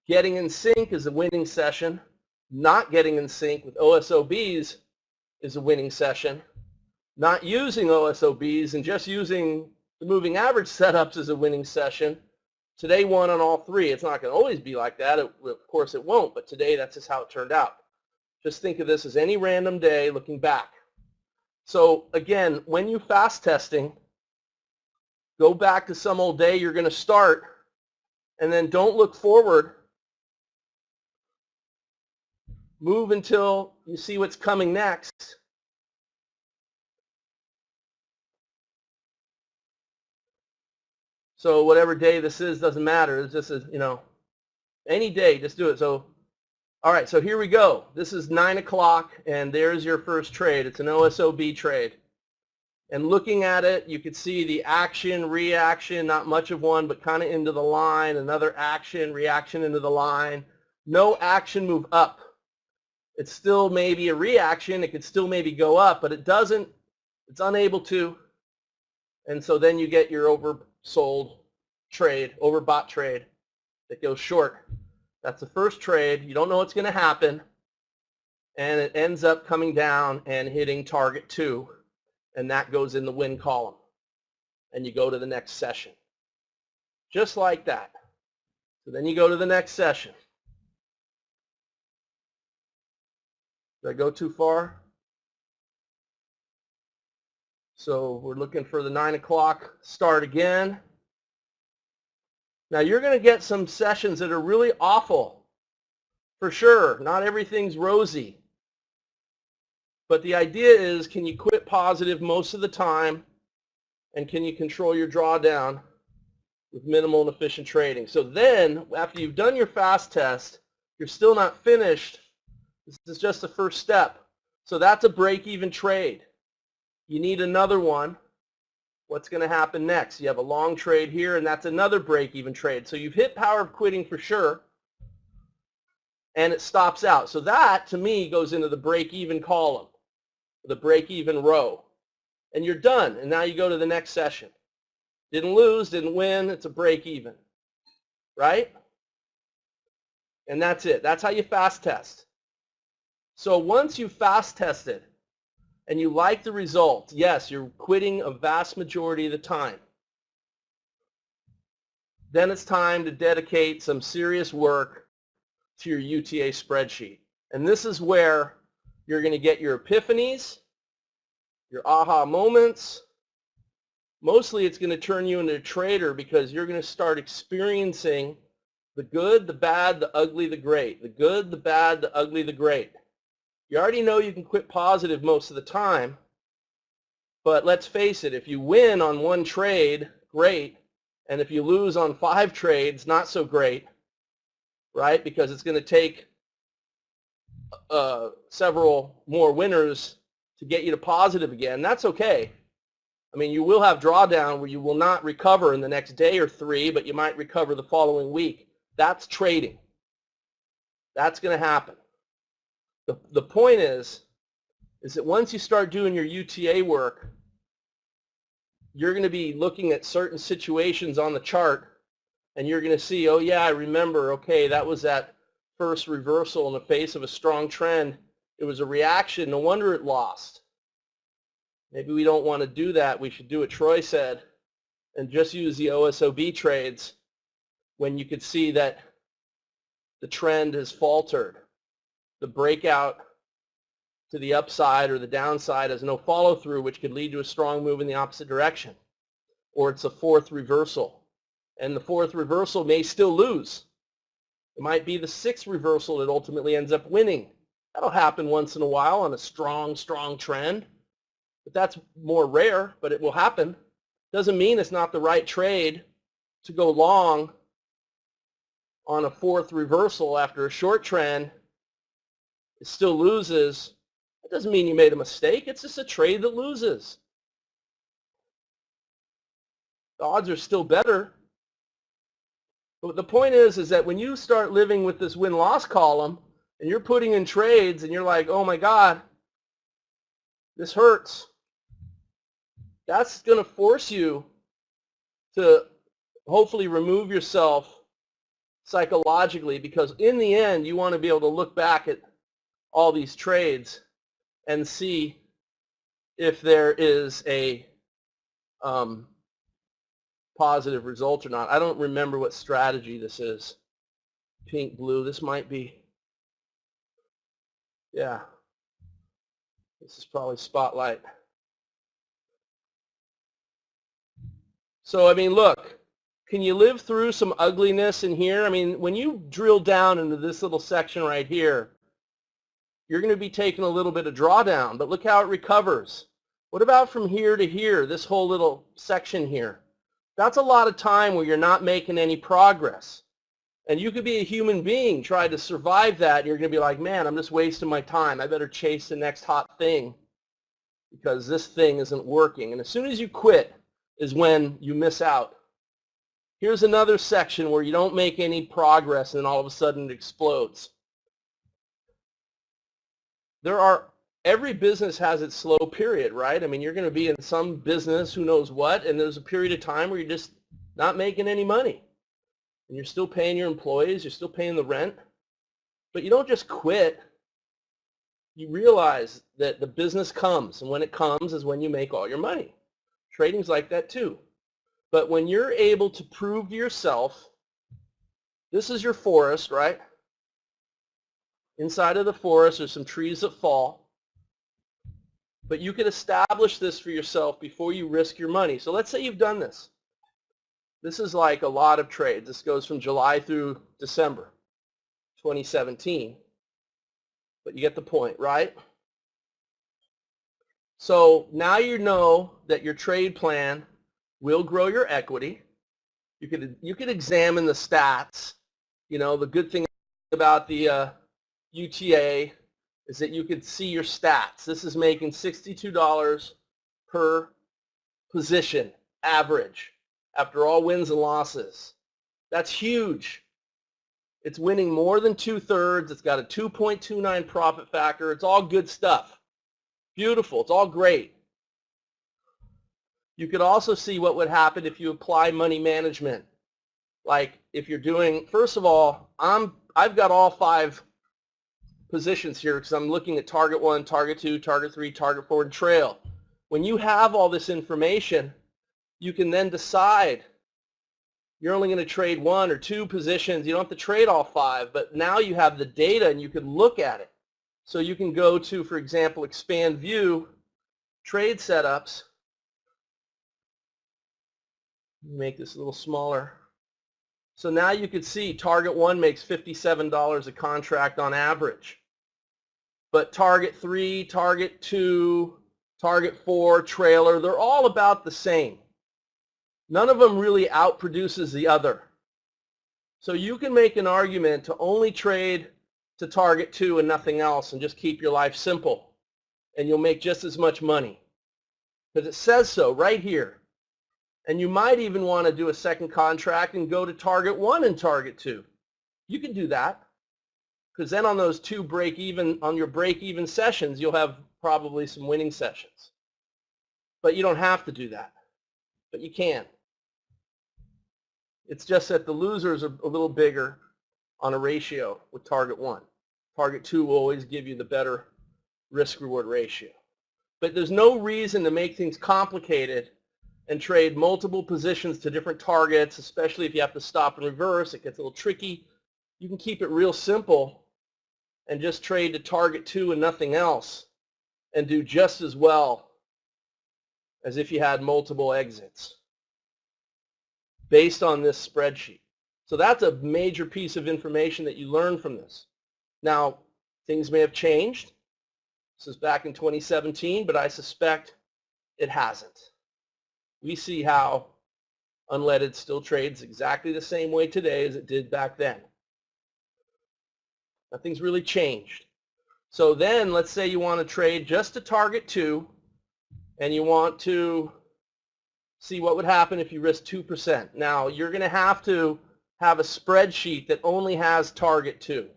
S1: getting in sync is a winning session. Not getting in sync with OSOBs is a winning session. Not using OSOBs and just using the moving average setups is a winning session. Today won on all 3. It's not going to always be like that. Of course it won't, but today that's just how it turned out. Just think of this as any random day looking back. So again, when you fast testing, go back to some old day you're going to start, and then don't look forward. Move until you see what's coming next. So whatever day this is doesn't matter. It's just, any day, just do it. So, all right, so here we go. This is 9 o'clock, and there's your first trade. It's an OSOB trade. And looking at it, you could see the action, reaction, not much of one, but kind of into the line, another action, reaction into the line. No action move up. It's still maybe a reaction. It could still maybe go up, but it doesn't. It's unable to. And so then you get your oversold trade, overbought trade that goes short. That's the first trade. You don't know what's going to happen. And it ends up coming down and hitting target 2. And that goes in the win column. And you go to the next session. Just like that. So then you go to the next session. Did I go too far? So we're looking for the 9 o'clock start again. Now you're going to get some sessions that are really awful, for sure. Not everything's rosy. But the idea is, can you quit positive most of the time, and can you control your drawdown with minimal and efficient trading? So then, after you've done your fast test, you're still not finished. This is just the first step. So that's a break-even trade. You need another one. What's going to happen next? You have a long trade here, and that's another break-even trade. So you've hit power of quitting for sure, and it stops out. So that, to me, goes into the break-even column, the break-even row. And you're done, and now you go to the next session. Didn't lose, didn't win, it's a break-even, right? And that's it. That's how you fast test. So once you fast tested and you like the result, yes, you're quitting a vast majority of the time. Then it's time to dedicate some serious work to your UTA spreadsheet. And this is where you're going to get your epiphanies, your aha moments. Mostly it's going to turn you into a trader because you're going to start experiencing the good, the bad, the ugly, the great. The good, the bad, the ugly, the great. You already know you can quit positive most of the time, but let's face it, if you win on one trade, great, and if you lose on 5 trades, not so great, right? Because it's going to take several more winners to get you to positive again. That's okay. I mean, you will have drawdown where you will not recover in the next day or 3, but you might recover the following week. That's trading. That's going to happen. The point is that once you start doing your UTA work, you're going to be looking at certain situations on the chart, and you're going to see, oh yeah, I remember, okay, that was that first reversal in the face of a strong trend. It was a reaction. No wonder it lost. Maybe we don't want to do that. We should do what Troy said and just use the OSOB trades when you could see that the trend has faltered. The breakout to the upside or the downside has no follow-through, which could lead to a strong move in the opposite direction. Or it's a 4th reversal. And the 4th reversal may still lose. It might be the 6th reversal that ultimately ends up winning. That'll happen once in a while on a strong, strong trend. But that's more rare, but it will happen. Doesn't mean it's not the right trade to go long on a 4th reversal after a short trend. It still loses. That doesn't mean you made a mistake. It's just a trade that loses. The odds are still better. But the point is that when you start living with this win-loss column and you're putting in trades and you're like, oh my God, this hurts, that's going to force you to hopefully remove yourself psychologically, because in the end you want to be able to look back at all these trades and see if there is a positive result or not. I don't remember what strategy this is. Pink, blue, this might be, yeah, this is probably Spotlight. So, I mean, look, can you live through some ugliness in here? I mean, when you drill down into this little section right here, you're going to be taking a little bit of drawdown, but look how it recovers. What about from here to here, this whole little section here? That's a lot of time where you're not making any progress. And you could be a human being, try to survive that, and you're going to be like, man, I'm just wasting my time. I better chase the next hot thing because this thing isn't working. And as soon as you quit is when you miss out. Here's another section where you don't make any progress and all of a sudden it explodes. Every business has its slow period, right? I mean, you're going to be in some business, who knows what, and there's a period of time where you're just not making any money. And you're still paying your employees, you're still paying the rent. But you don't just quit. You realize that the business comes, and when it comes is when you make all your money. Trading's like that too. But when you're able to prove to yourself, this is your forest, right? Inside of the forest, there's some trees that fall. But you can establish this for yourself before you risk your money. So let's say you've done this. This is like a lot of trades. This goes from July through December 2017. But you get the point, right? So now you know that your trade plan will grow your equity. You could examine the stats. You know, the good thing about the UTA is that you could see your stats. This is making $62 per position average after all wins and losses. That's huge. It's winning more than 2/3. It's got a 2.29 profit factor. It's all good stuff. Beautiful. It's all great. You could also see what would happen if you apply money management. Like if you're doing, first of all, I've got all 5 positions here because I'm looking at target 1, target 2, target 3, target 4, and trail. When you have all this information, you can then decide you're only going to trade 1 or 2 positions. You don't have to trade all 5, but now you have the data and you can look at it. So you can go to, for example, expand view, trade setups. Make this a little smaller. So now you can see target 1 makes $57 a contract on average. But target 3, target 2, target 4, trailer, they're all about the same. None of them really outproduces the other. So you can make an argument to only trade to target 2 and nothing else and just keep your life simple. And you'll make just as much money. Because it says so right here. And you might even want to do a second contract and go to target 1 and target 2. You can do that. Because then on those two on your break-even sessions, you'll have probably some winning sessions. But you don't have to do that. But you can. It's just that the losers are a little bigger on a ratio with target 1. Target 2 will always give you the better risk-reward ratio. But there's no reason to make things complicated and trade multiple positions to different targets, especially if you have to stop and reverse. It gets a little tricky. You can keep it real simple and just trade to target 2 and nothing else and do just as well as if you had multiple exits based on this spreadsheet. So that's a major piece of information that you learn from this. Now, things may have changed. This is back in 2017, but I suspect it hasn't. We see how unleaded still trades exactly the same way today as it did back then. Nothing's really changed. So then let's say you want to trade just to target 2 and you want to see what would happen if you risk 2%. Now you're going to have a spreadsheet that only has target 2.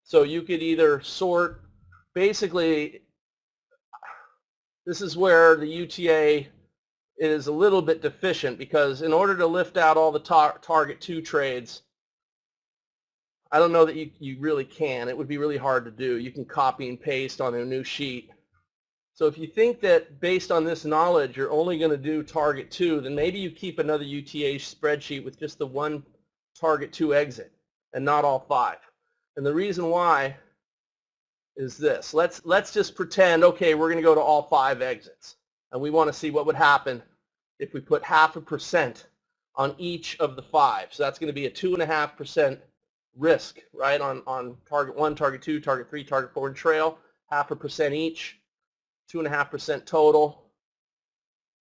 S1: So you could either sort, basically this is where the UTA is a little bit deficient, because in order to lift out all the target 2 trades, I don't know that you really can. It would be really hard to do. You can copy and paste on a new sheet. So if you think that based on this knowledge you're only going to do target 2, then maybe you keep another UTA spreadsheet with just the 1 target 2 exit and not all 5. And the reason why is this. Let's just pretend, okay, we're going to go to all 5 exits. And we want to see what would happen if we put 0.5% on each of the 5. So that's going to be a 2.5% risk, right, on target 1, target 2, target 3, target 4, and trail. 0.5% each, 2.5% total.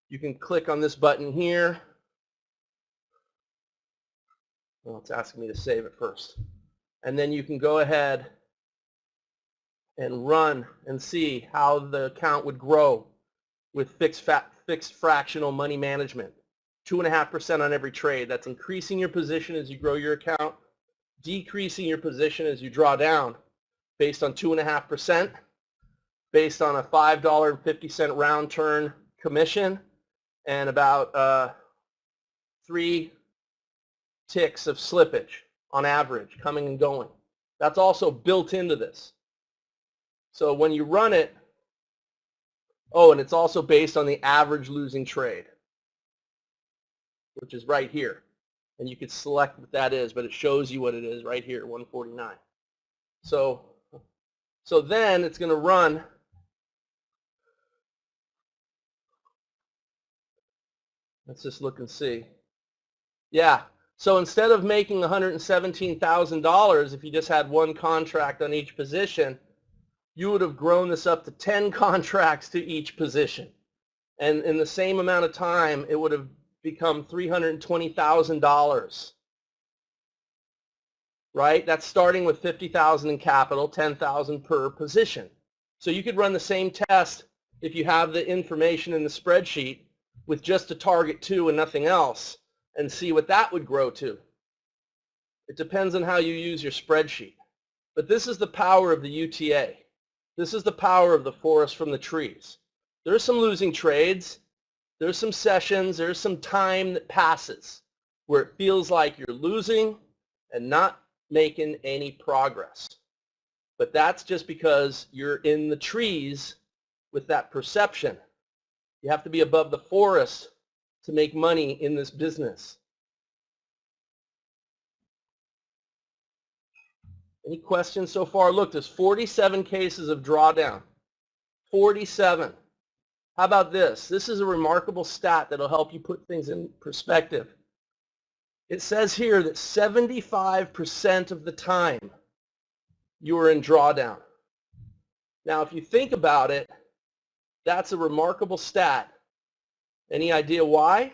S1: You can click on this button here. Well, it's asking me to save it first. And then you can go ahead and run and see how the account would grow with fixed fractional money management. 2.5% on every trade. That's increasing your position as you grow your account, decreasing your position as you draw down based on 2.5%, based on a $5.50 round turn commission, and about 3 ticks of slippage on average coming and going. That's also built into this. So when you run it, oh, and it's also based on the average losing trade, which is right here. And you could select what that is, but it shows you what it is right here, 149. So then it's going to run Let's just look and see. Yeah, so instead of making $117,000, if you just had one contract on each position, you would have grown this up to 10 contracts to each position. And in the same amount of time, it would have become $320,000. Right? That's starting with $50,000 in capital, $10,000 per position. So you could run the same test if you have the information in the spreadsheet with just a target 2 and nothing else, and see what that would grow to. It depends on how you use your spreadsheet. But this is the power of the UTA. This is the power of the forest from the trees. There's some losing trades. There's some sessions. There's some time that passes where it feels like you're losing and not making any progress. But that's just because you're in the trees with that perception. You have to be above the forest to make money in this business. Any questions so far? Look, there's 47 cases of drawdown. 47. How about this? This is a remarkable stat that'll help you put things in perspective. It says here that 75% of the time you are in drawdown. Now, if you think about it, that's a remarkable stat. Any idea why?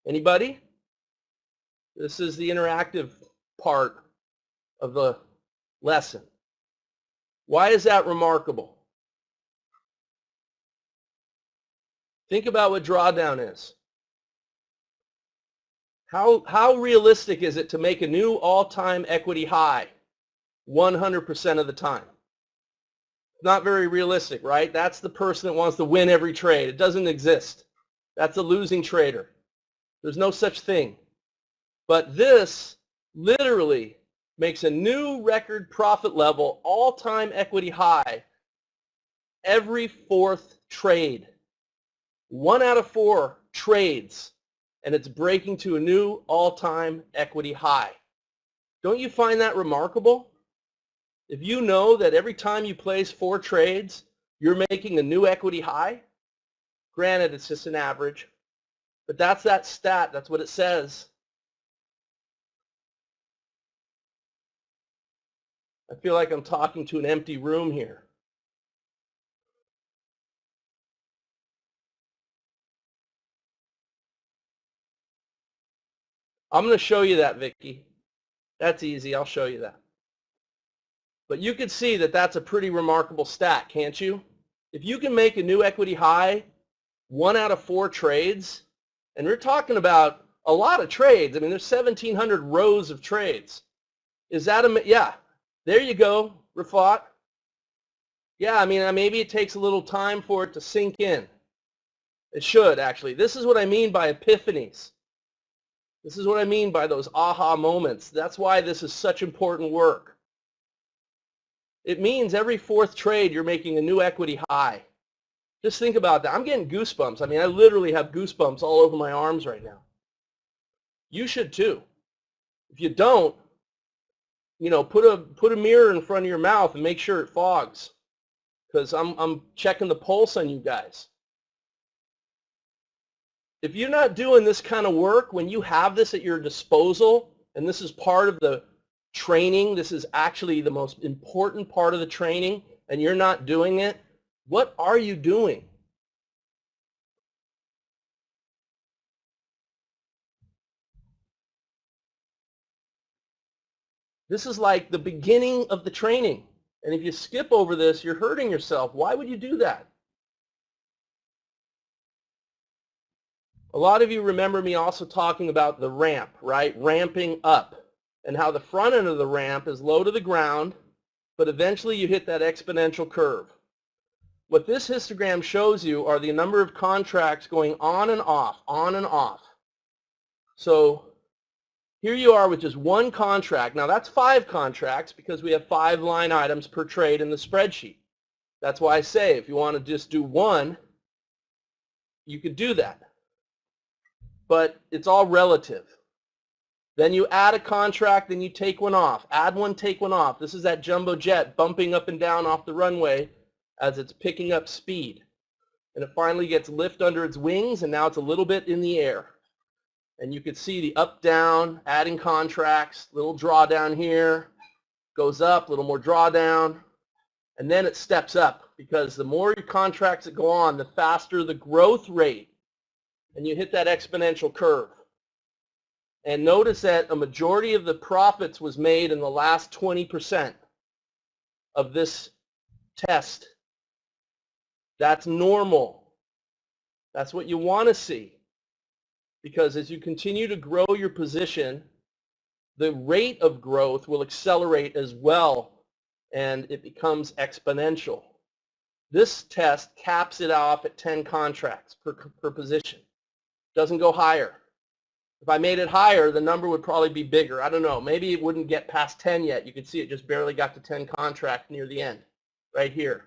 S1: Anybody? This is the interactive part of the lesson. Why is that remarkable? Think about what drawdown is. How realistic is it to make a new all-time equity high 100% of the time? Not very realistic, right? That's the person that wants to win every trade. It doesn't exist. That's a losing trader. There's no such thing. But this literally makes a new record profit level, all-time equity high, every fourth trade. 1 out of 4 trades, and it's breaking to a new all-time equity high. Don't you find that remarkable? If you know that every time you place 4 trades, you're making a new equity high, granted it's just an average, but that's that stat, that's what it says. I feel like I'm talking to an empty room here. I'm going to show you that, Vicky. That's easy. I'll show you that. But you can see that that's a pretty remarkable stat, can't you? If you can make a new equity high 1 out of 4 trades, and we're talking about a lot of trades. I mean, there's 1,700 rows of trades. Is that a, yeah, there you go, Rafat. Yeah, I mean, maybe it takes a little time for it to sink in. It should, actually. This is what I mean by epiphanies. This is what I mean by those aha moments. That's why this is such important work. It means every 4th trade you're making a new equity high. Just think about that. I'm getting goosebumps. I mean, I literally have goosebumps all over my arms right now. You should too. If you don't, you know, put a mirror in front of your mouth and make sure it fogs, because I'm checking the pulse on you guys. If you're not doing this kind of work, when you have this at your disposal, and this is part of the training, this is actually the most important part of the training, and you're not doing it, what are you doing? This is like the beginning of the training. And if you skip over this, you're hurting yourself. Why would you do that? A lot of you remember me also talking about the ramp, right? Ramping up, and how the front end of the ramp is low to the ground, but eventually you hit that exponential curve. What this histogram shows you are the number of contracts going on and off, on and off. So here you are with just 1 contract. Now that's 5 contracts because we have 5 line items per trade in the spreadsheet. That's why I say if you want to just do 1, you could do that. But it's all relative. Then you add a contract, then you take one off. Add one, take one off. This is that jumbo jet bumping up and down off the runway as it's picking up speed. and it finally gets lift under its wings, and now it's a little bit in the air. And you can see the up, down, adding contracts, little drawdown here, goes up, little more drawdown, and then it steps up because the more contracts that go on, the faster the growth rate, and you hit that exponential curve. And notice that a majority of the profits was made in the last 20% of this test. That's normal. That's what you want to see. Because as you continue to grow your position, the rate of growth will accelerate as well, and it becomes exponential. This test caps it off at 10 contracts per position. Doesn't go higher. If I made it higher, the number would probably be bigger. I don't know. Maybe it wouldn't get past 10 yet. You can see it just barely got to 10 contracts near the end, right here.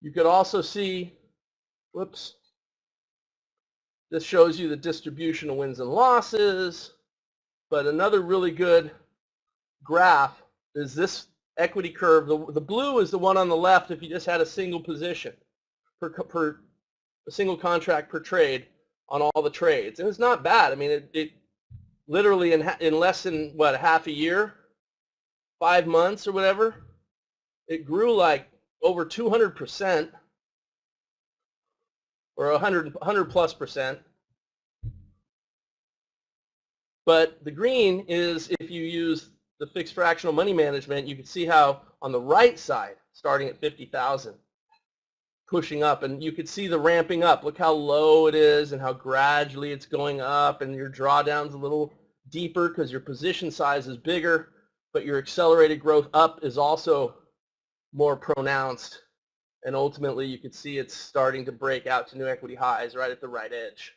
S1: You could also see, whoops, this shows you the distribution of wins and losses. But another really good graph is this equity curve. The blue is the one on the left if you just had a single position per a single contract per trade on all the trades. And it's not bad. I mean, it literally in less than, what, a half a year, 5 months or whatever, it grew like over 200% or 100 plus percent. But the green is if you use the fixed fractional money management, you can see how on the right side, starting at 50,000, pushing up, and you could see the ramping up. Look how low it is and how gradually it's going up, and your drawdown's a little deeper because your position size is bigger, but your accelerated growth up is also more pronounced. And ultimately, you can see it's starting to break out to new equity highs right at the right edge.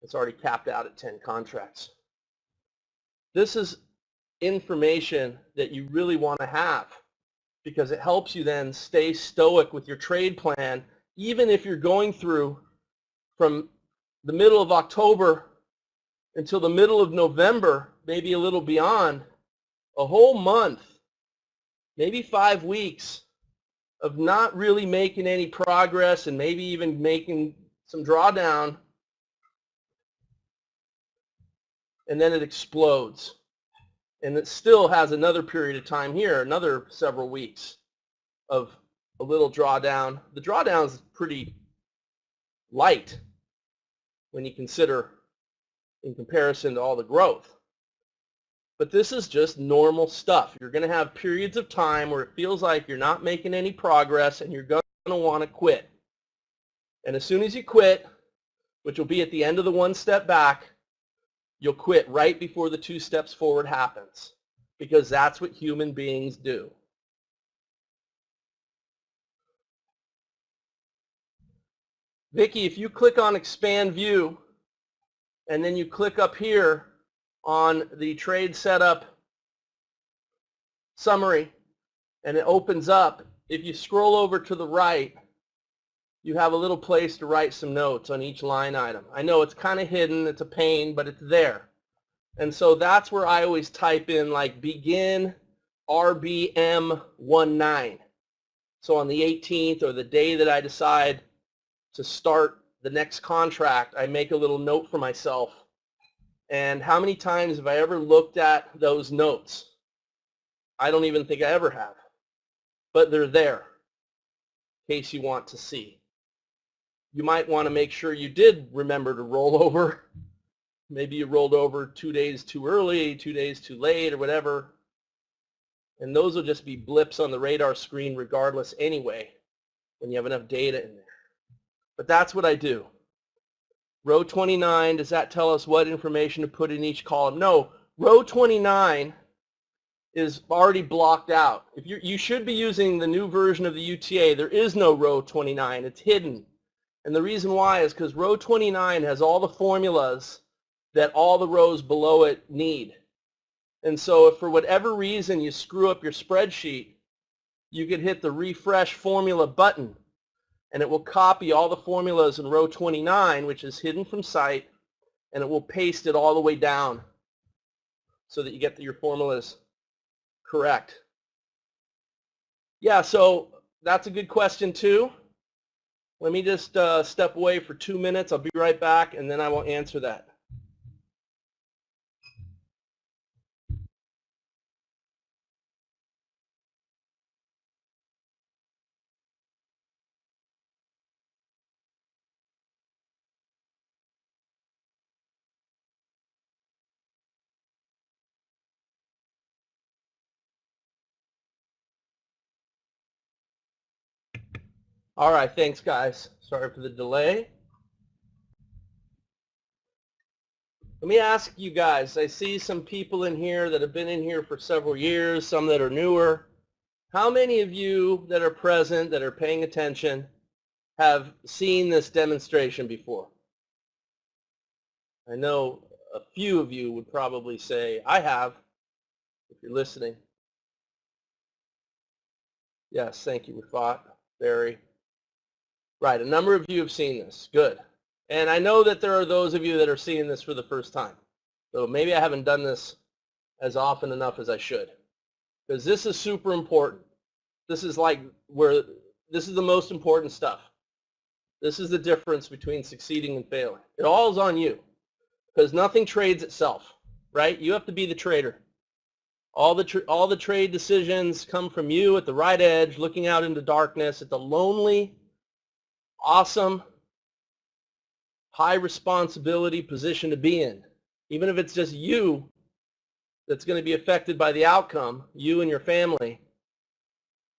S1: It's already capped out at 10 contracts. This is information that you really want to have because it helps you then stay stoic with your trade plan, even if you're going through from the middle of October until the middle of November, maybe a little beyond, a whole month, maybe 5 weeks of not really making any progress and maybe even making some drawdown, and then it explodes. And it still has another period of time here, another several weeks of a little drawdown. The drawdown is pretty light when you consider in comparison to all the growth. But this is just normal stuff. You're going to have periods of time where it feels like you're not making any progress and you're going to want to quit. And as soon as you quit, which will be at the end of the one step back, you'll quit right before the 2 steps forward happens, because that's what human beings do. Vicki, if you click on Expand View, and then you click up here on the Trade Setup Summary, and it opens up, if you scroll over to the right, you have a little place to write some notes on each line item. I know it's kind of hidden, it's a pain, but it's there. And so that's where I always type in like begin RBM19. So on the 18th or the day that I decide to start the next contract, I make a little note for myself. And how many times have I ever looked at those notes? I don't even think I ever have. But they're there in case you want to see. You might want to make sure you did remember to roll over. Maybe you rolled over 2 days too early, 2 days too late, or whatever. And those will just be blips on the radar screen regardless anyway, when you have enough data in there. But that's what I do. Row 29, does that tell us what information to put in each column? No, row 29 is already blocked out. If you should be using the new version of the UTA. There is no row 29. It's hidden. And the reason why is because row 29 has all the formulas that all the rows below it need. And so if for whatever reason you screw up your spreadsheet, you could hit the refresh formula button and it will copy all the formulas in row 29, which is hidden from sight, and it will paste it all the way down so that you get your formulas correct. Yeah, so that's a good question too. Let me just step away for 2 minutes. I'll be right back, and then I will answer that. All right, thanks, guys. Sorry for the delay. Let me ask you guys, I see some people in here that have been in here for several years, some that are newer. How many of you that are present, that are paying attention, have seen this demonstration before? I know a few of you would probably say, I have, if you're listening. Yes, thank you, Rafat, Barry. Right, a number of you have seen this. Good. And I know that there are those of you that are seeing this for the first time. So maybe I haven't done this as often enough as I should. Because this is super important. This is like this is the most important stuff. This is the difference between succeeding and failing. It all is on you. Because nothing trades itself, right? You have to be the trader. All the trade decisions come from you at the right edge, looking out into darkness, at the lonely, awesome, high responsibility position to be in. Even if it's just you that's going to be affected by the outcome, you and your family.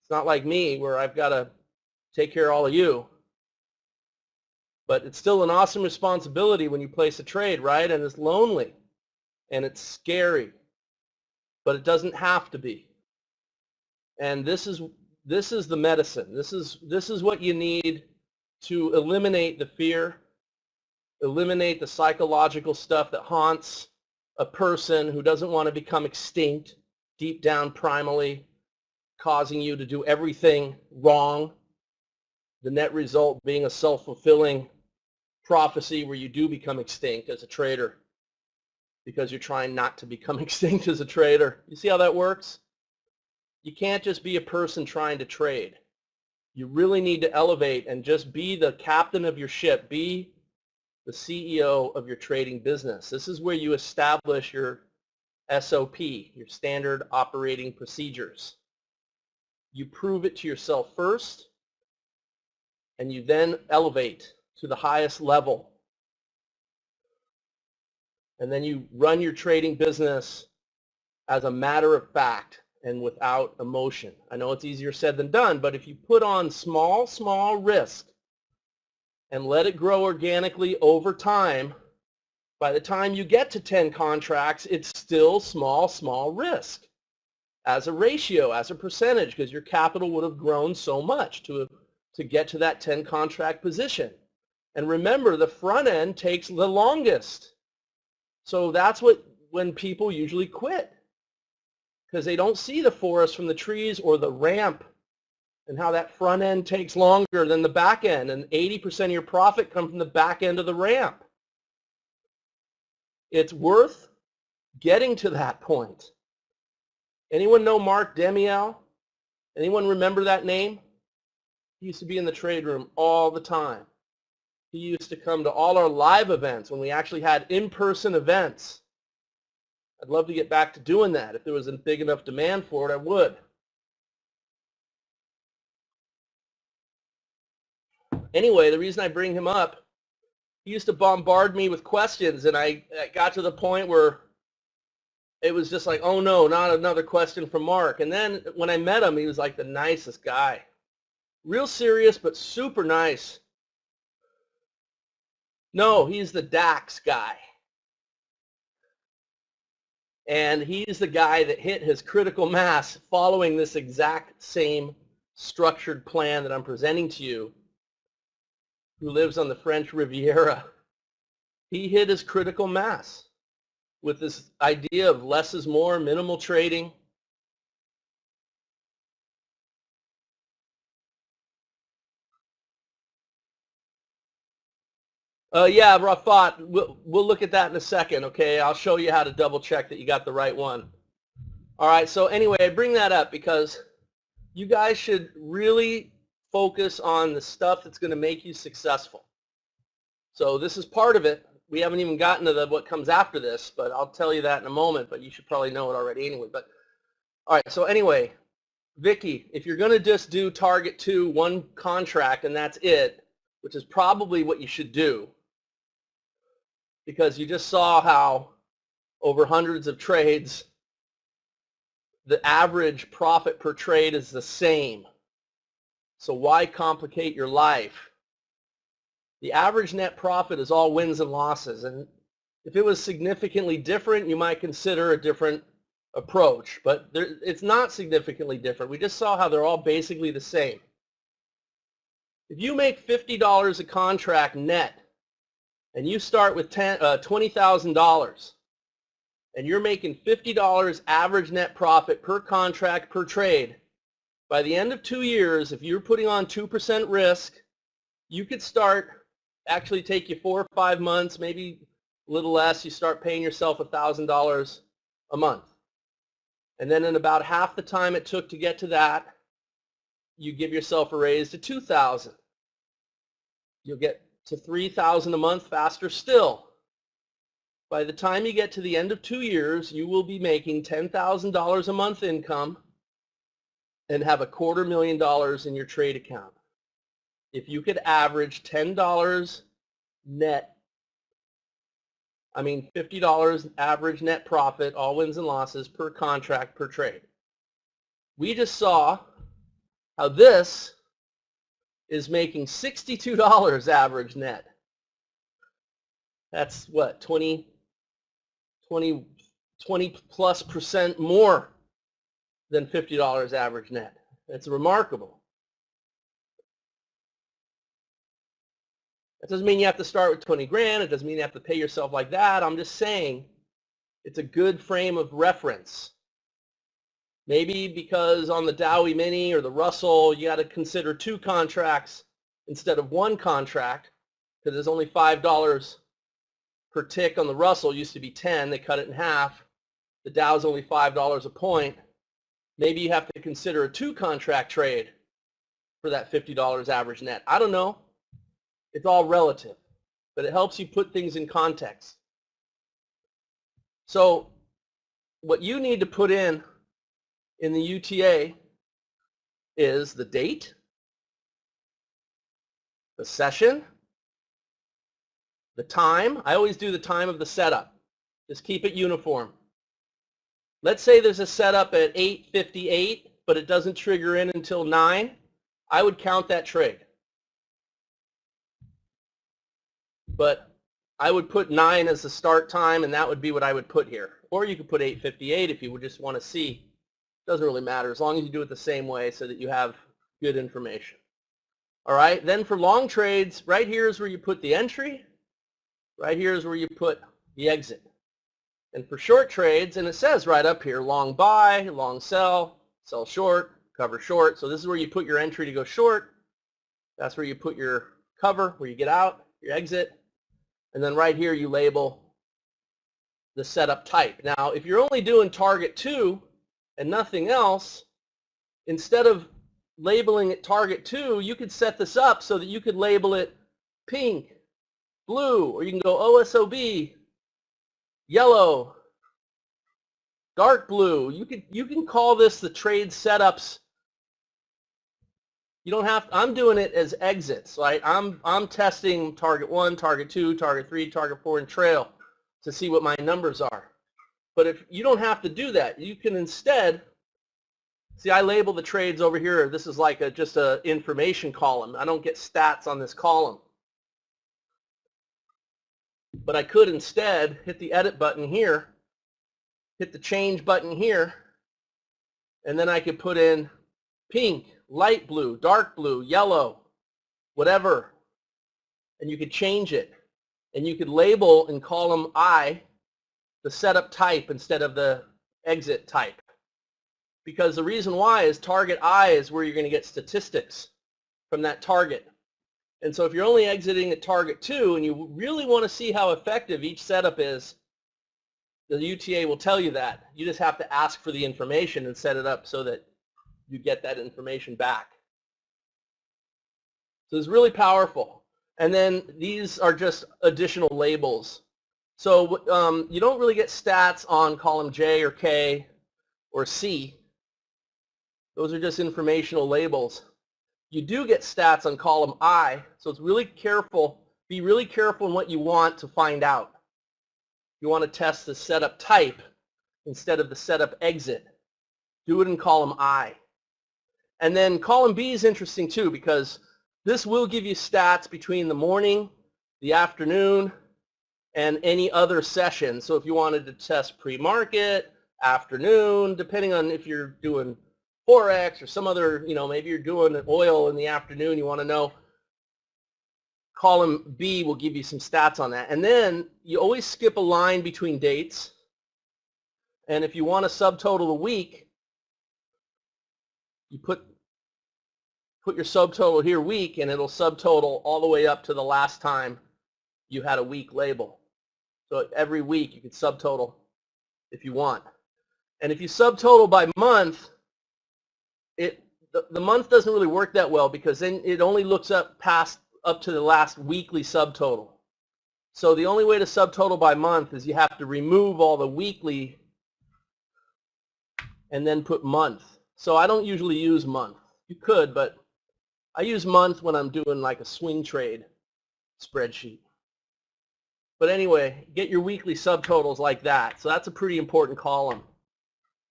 S1: It's not like me where I've got to take care of all of you. But it's still an awesome responsibility when you place a trade, right? And it's lonely and it's scary, but it doesn't have to be. And this is the medicine. This is what you need to eliminate the fear, eliminate the psychological stuff that haunts a person who doesn't want to become extinct deep down primally, causing you to do everything wrong. The net result being a self-fulfilling prophecy where you do become extinct as a trader because you're trying not to become extinct as a trader. You see how that works? You can't just be a person trying to trade. You really need to elevate and just be the captain of your ship. Be the CEO of your trading business. This is where you establish your SOP, your standard operating procedures. You prove it to yourself first, and you then elevate to the highest level. And then you run your trading business as a matter of fact and without emotion. I know it's easier said than done, but if you put on small risk and let it grow organically over time, by the time you get to 10 contracts, it's still small risk as a ratio, as a percentage, because your capital would have grown so much to get to that 10 contract position. And remember, the front end takes the longest. So that's when people usually quit, because they don't see the forest from the trees or the ramp and how that front end takes longer than the back end, and 80% of your profit comes from the back end of the ramp. It's worth getting to that point. Anyone know Mark Demiel? Anyone remember that name? He used to be in the trade room all the time. He used to come to all our live events when we actually had in-person events. I'd love to get back to doing that. If there was a big enough demand for it, I would. Anyway, the reason I bring him up, he used to bombard me with questions, and I got to the point where it was just like, oh no, not another question from Mark. And then when I met him, he was like the nicest guy. Real serious, but super nice. No, he's the DAX guy. And he's the guy that hit his critical mass following this exact same structured plan that I'm presenting to you, who lives on the French Riviera. He hit his critical mass with this idea of less is more, minimal trading. Yeah, Rafat, we'll look at that in a second, okay? I'll show you how to double check that you got the right one. All right, so anyway, I bring that up because you guys should really focus on the stuff that's going to make you successful. So this is part of it. We haven't even gotten to what comes after this, but I'll tell you that in a moment, but you should probably know it already anyway. But all right, so anyway, Vicky, if you're going to just do target 2, one contract, and that's it, which is probably what you should do, because you just saw how over hundreds of trades, the average profit per trade is the same. So why complicate your life? The average net profit is all wins and losses. And if it was significantly different, you might consider a different approach. But it's not significantly different. We just saw how they're all basically the same. If you make $50 a contract net, and you start with $20,000, and you're making $50 average net profit per contract per trade, by the end of 2 years, if you're putting on 2% risk, you could start, actually take you 4 or 5 months, maybe a little less, you start paying yourself $1,000 a month. And then in about half the time it took to get to that, you give yourself a raise to $2,000. You'll get to $3,000 a month faster still. By the time you get to the end of 2 years, you will be making $10,000 a month income and have $250,000 in your trade account. If you could average $10 net, $50 average net profit, all wins and losses per contract per trade. We just saw how this is making $62 average net. That's what, 20 plus % more than $50 average net. That's remarkable. That doesn't mean you have to start with 20 grand. It doesn't mean you have to pay yourself like that. I'm just saying it's a good frame of reference. Maybe because on the Dow E-mini or the Russell, you got to consider 2 contracts instead of 1 contract, because there's only $5 per tick on the Russell. It used to be 10. They cut it in half. The Dow's only $5 a point. Maybe you have to consider a 2 contract trade for that $50 average net. I don't know. It's all relative, but it helps you put things in context. So what you need to put in the UTA is the date, the session, the time. I always do the time of the setup. Just keep it uniform. Let's say there's a setup at 8:58, but it doesn't trigger in until 9. I would count that trade. But I would put 9 as the start time, and that would be what I would put here. Or you could put 8:58 if you would just want to see. Doesn't really matter as long as you do it the same way so that you have good information. All right, then for long trades, right here is where you put the entry. Right here is where you put the exit. And for short trades, and it says right up here, long buy, long sell, sell short, cover short. So this is where you put your entry to go short. That's where you put your cover, where you get out, your exit. And then right here you label the setup type. Now, if you're only doing target 2 and nothing else, instead of labeling it target 2, you could set this up so that you could label it pink, blue, or you can go OSOB, yellow, dark blue. You can call this the trade setups. You don't have to, I'm doing it as exits, right? I'm testing target 1, target 2, target 3, target 4, and trail to see what my numbers are. But if you don't have to do that, you can instead, see, I label the trades over here. This is like just a information column. I don't get stats on this column. But I could instead hit the edit button here, hit the change button here, and then I could put in pink, light blue, dark blue, yellow, whatever, and you could change it. And you could label in column I the setup type instead of the exit type. Because the reason why is target I is where you're going to get statistics from that target. And so if you're only exiting at target 2 and you really want to see how effective each setup is, the UTA will tell you that. You just have to ask for the information and set it up so that you get that information back. So it's really powerful. And then these are just additional labels. So you don't really get stats on column J or K or C. Those are just informational labels. You do get stats on column I, so it's really careful. Be really careful in what you want to find out. You want to test the setup type instead of the setup exit. Do it in column I. And then column B is interesting too, because this will give you stats between the morning, the afternoon, and any other session. So if you wanted to test pre-market, afternoon, depending on if you're doing Forex or some other, maybe you're doing oil in the afternoon, you want to know, column B will give you some stats on that. And then you always skip a line between dates. And if you want to subtotal a week, you put your subtotal here, week, and it'll subtotal all the way up to the last time you had a week label. So every week you can subtotal if you want. And if you subtotal by month, the month doesn't really work that well, because then it only looks up to the last weekly subtotal. So the only way to subtotal by month is you have to remove all the weekly and then put month. So I don't usually use month. You could, but I use month when I'm doing like a swing trade spreadsheet. But anyway, get your weekly subtotals like that. So that's a pretty important column.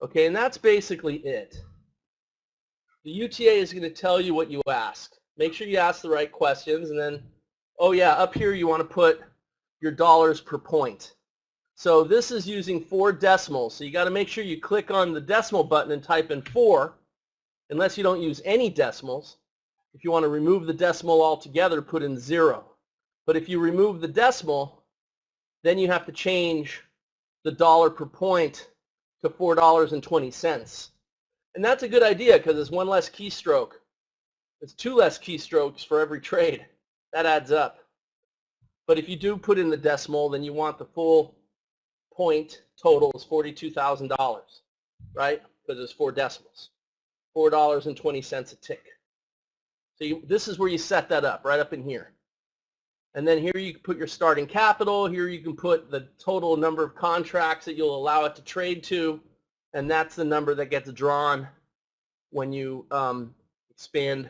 S1: Okay, and that's basically it. The UTA is going to tell you what you ask. Make sure you ask the right questions, and then, oh yeah, up here you want to put your dollars per point. So this is using 4 decimals. So you got to make sure you click on the decimal button and type in 4, unless you don't use any decimals. If you want to remove the decimal altogether, put in 0. But if you remove the decimal, then you have to change the dollar per point to $4.20. And that's a good idea, because it's 1 less keystroke. It's 2 less keystrokes for every trade. That adds up. But if you do put in the decimal, then you want the full point total is $42,000, right? Because it's 4 decimals. $4.20 a tick. So this is where you set that up, right up in here. And then here you can put your starting capital. Here you can put the total number of contracts that you'll allow it to trade to. And that's the number that gets drawn when you expand,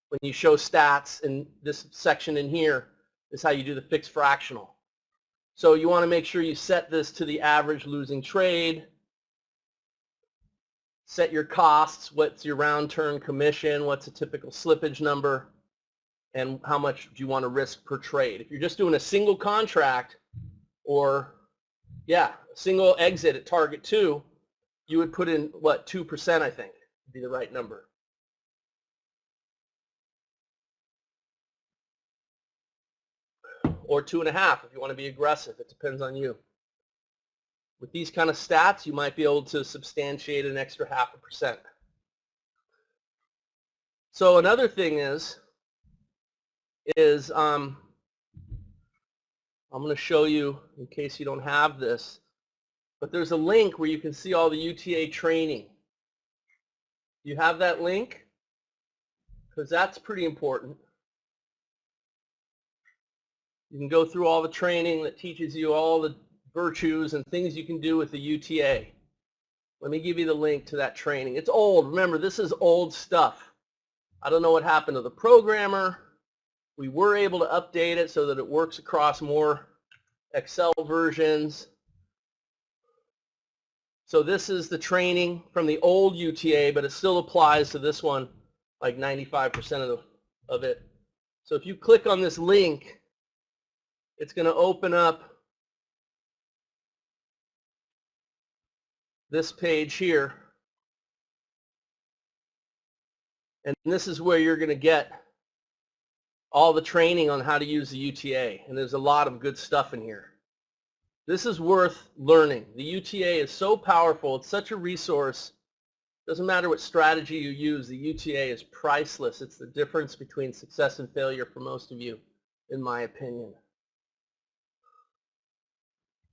S1: when you show stats. In this section in here is how you do the fixed fractional. So you want to make sure you set this to the average losing trade. Set your costs. What's your round turn commission? What's a typical slippage number? And how much do you want to risk per trade? If you're just doing a single contract, or a single exit at target 2, you would put in, what, 2%, I think, would be the right number. Or 2.5 if you want to be aggressive. It depends on you. With these kind of stats, you might be able to substantiate an extra 0.5%. So another thing is I'm going to show you, in case you don't have this, but there's a link where you can see all the UTA training. You have that link? Because that's pretty important. You can go through all the training that teaches you all the virtues and things you can do with the UTA. Let me give you the link to that training. It's old. Remember, this is old stuff. I don't know what happened to the programmer. We were able to update it so that it works across more Excel versions. So this is the training from the old UTA, but it still applies to this one, like 95% of it. So if you click on this link, it's going to open up this page here. And this is where you're going to get all the training on how to use the UTA. And there's a lot of good stuff in here. This is worth learning. The UTA is so powerful. It's such a resource. Doesn't matter what strategy you use. The UTA is priceless. It's the difference between success and failure for most of you, in my opinion.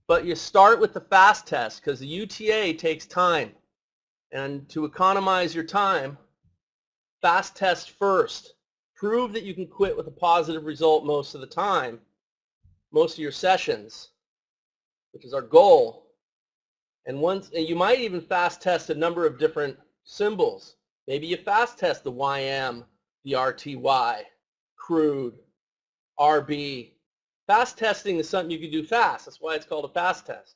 S1: But you start with the fast test, because the UTA takes time. And to economize your time, Fast test first. Prove that you can quit with a positive result most of the time, most of your sessions, which is our goal. And you might even fast test a number of different symbols. Maybe you fast test the YM, the RTY, crude, RB. Fast testing is something you can do fast. That's why it's called a fast test.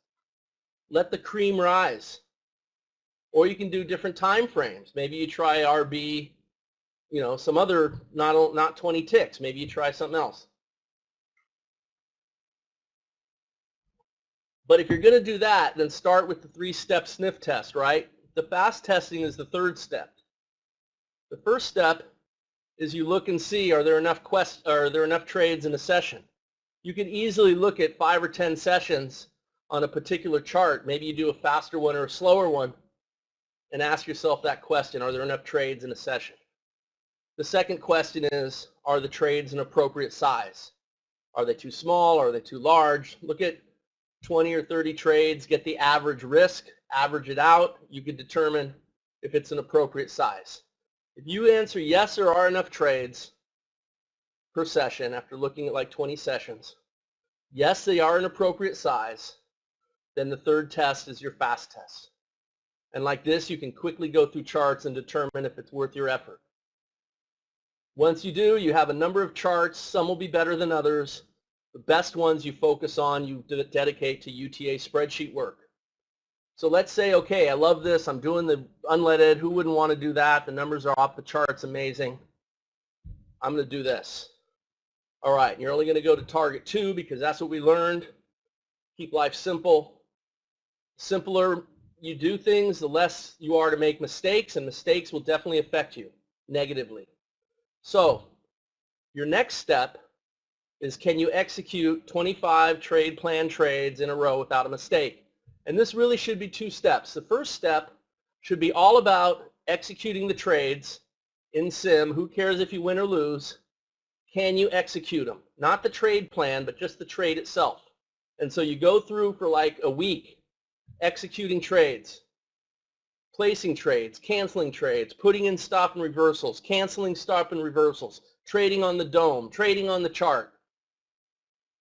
S1: Let the cream rise. Or you can do different time frames. Maybe you try RB, some other, not 20 ticks. Maybe you try something else. But if you're going to do that, then start with the 3-step sniff test, right? The fast testing is the 3rd step. The first step is you look and see, are there enough trades in a session? You can easily look at 5 or 10 sessions on a particular chart. Maybe you do a faster one or a slower one and ask yourself that question, are there enough trades in a session? The second question is, are the trades an appropriate size? Are they too small? Are they too large? Look at 20 or 30 trades, get the average risk, average it out. You can determine if it's an appropriate size. If you answer yes, there are enough trades per session after looking at like 20 sessions, yes, they are an appropriate size, then the 3rd test is your fast test. And like this, you can quickly go through charts and determine if it's worth your effort. Once you do, you have a number of charts. Some will be better than others. The best ones you focus on, you dedicate to UTA spreadsheet work. So let's say, okay, I love this. I'm doing the unleaded. Who wouldn't want to do that? The numbers are off the charts. Amazing. I'm going to do this. All right, you're only going to go to target 2 because that's what we learned. Keep life simple. Simpler you do things, the less you are to make mistakes, and mistakes will definitely affect you negatively. So your next step is, can you execute 25 trade plan trades in a row without a mistake? And this really should be 2 steps. The first step should be all about executing the trades in Sim. Who cares if you win or lose? Can you execute them? Not the trade plan, but just the trade itself. And so you go through for like a week executing trades, placing trades, canceling trades, putting in stop and reversals, canceling stop and reversals, trading on the dome, trading on the chart,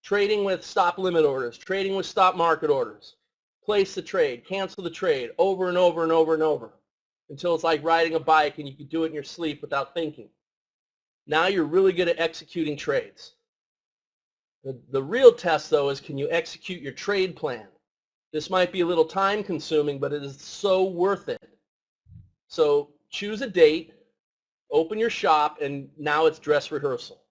S1: trading with stop limit orders, trading with stop market orders. Place the trade, cancel the trade over and over and over and over until it's like riding a bike and you can do it in your sleep without thinking. Now you're really good at executing trades. The real test, though, is can you execute your trade plan? This might be a little time consuming, but it is so worth it. So choose a date, open your shop, and now it's dress rehearsal.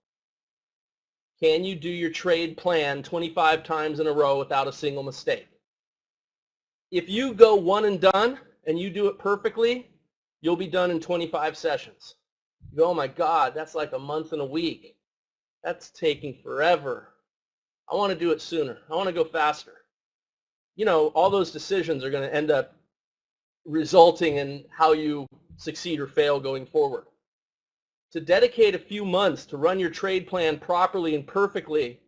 S1: Can you do your trade plan 25 times in a row without a single mistake? If you go one and done and you do it perfectly, you'll be done in 25 sessions. You go, oh my God, that's like a month and a week. That's taking forever. I want to do it sooner. I want to go faster. All those decisions are going to end up resulting in how you succeed or fail going forward. To dedicate a few months to run your trade plan properly and perfectly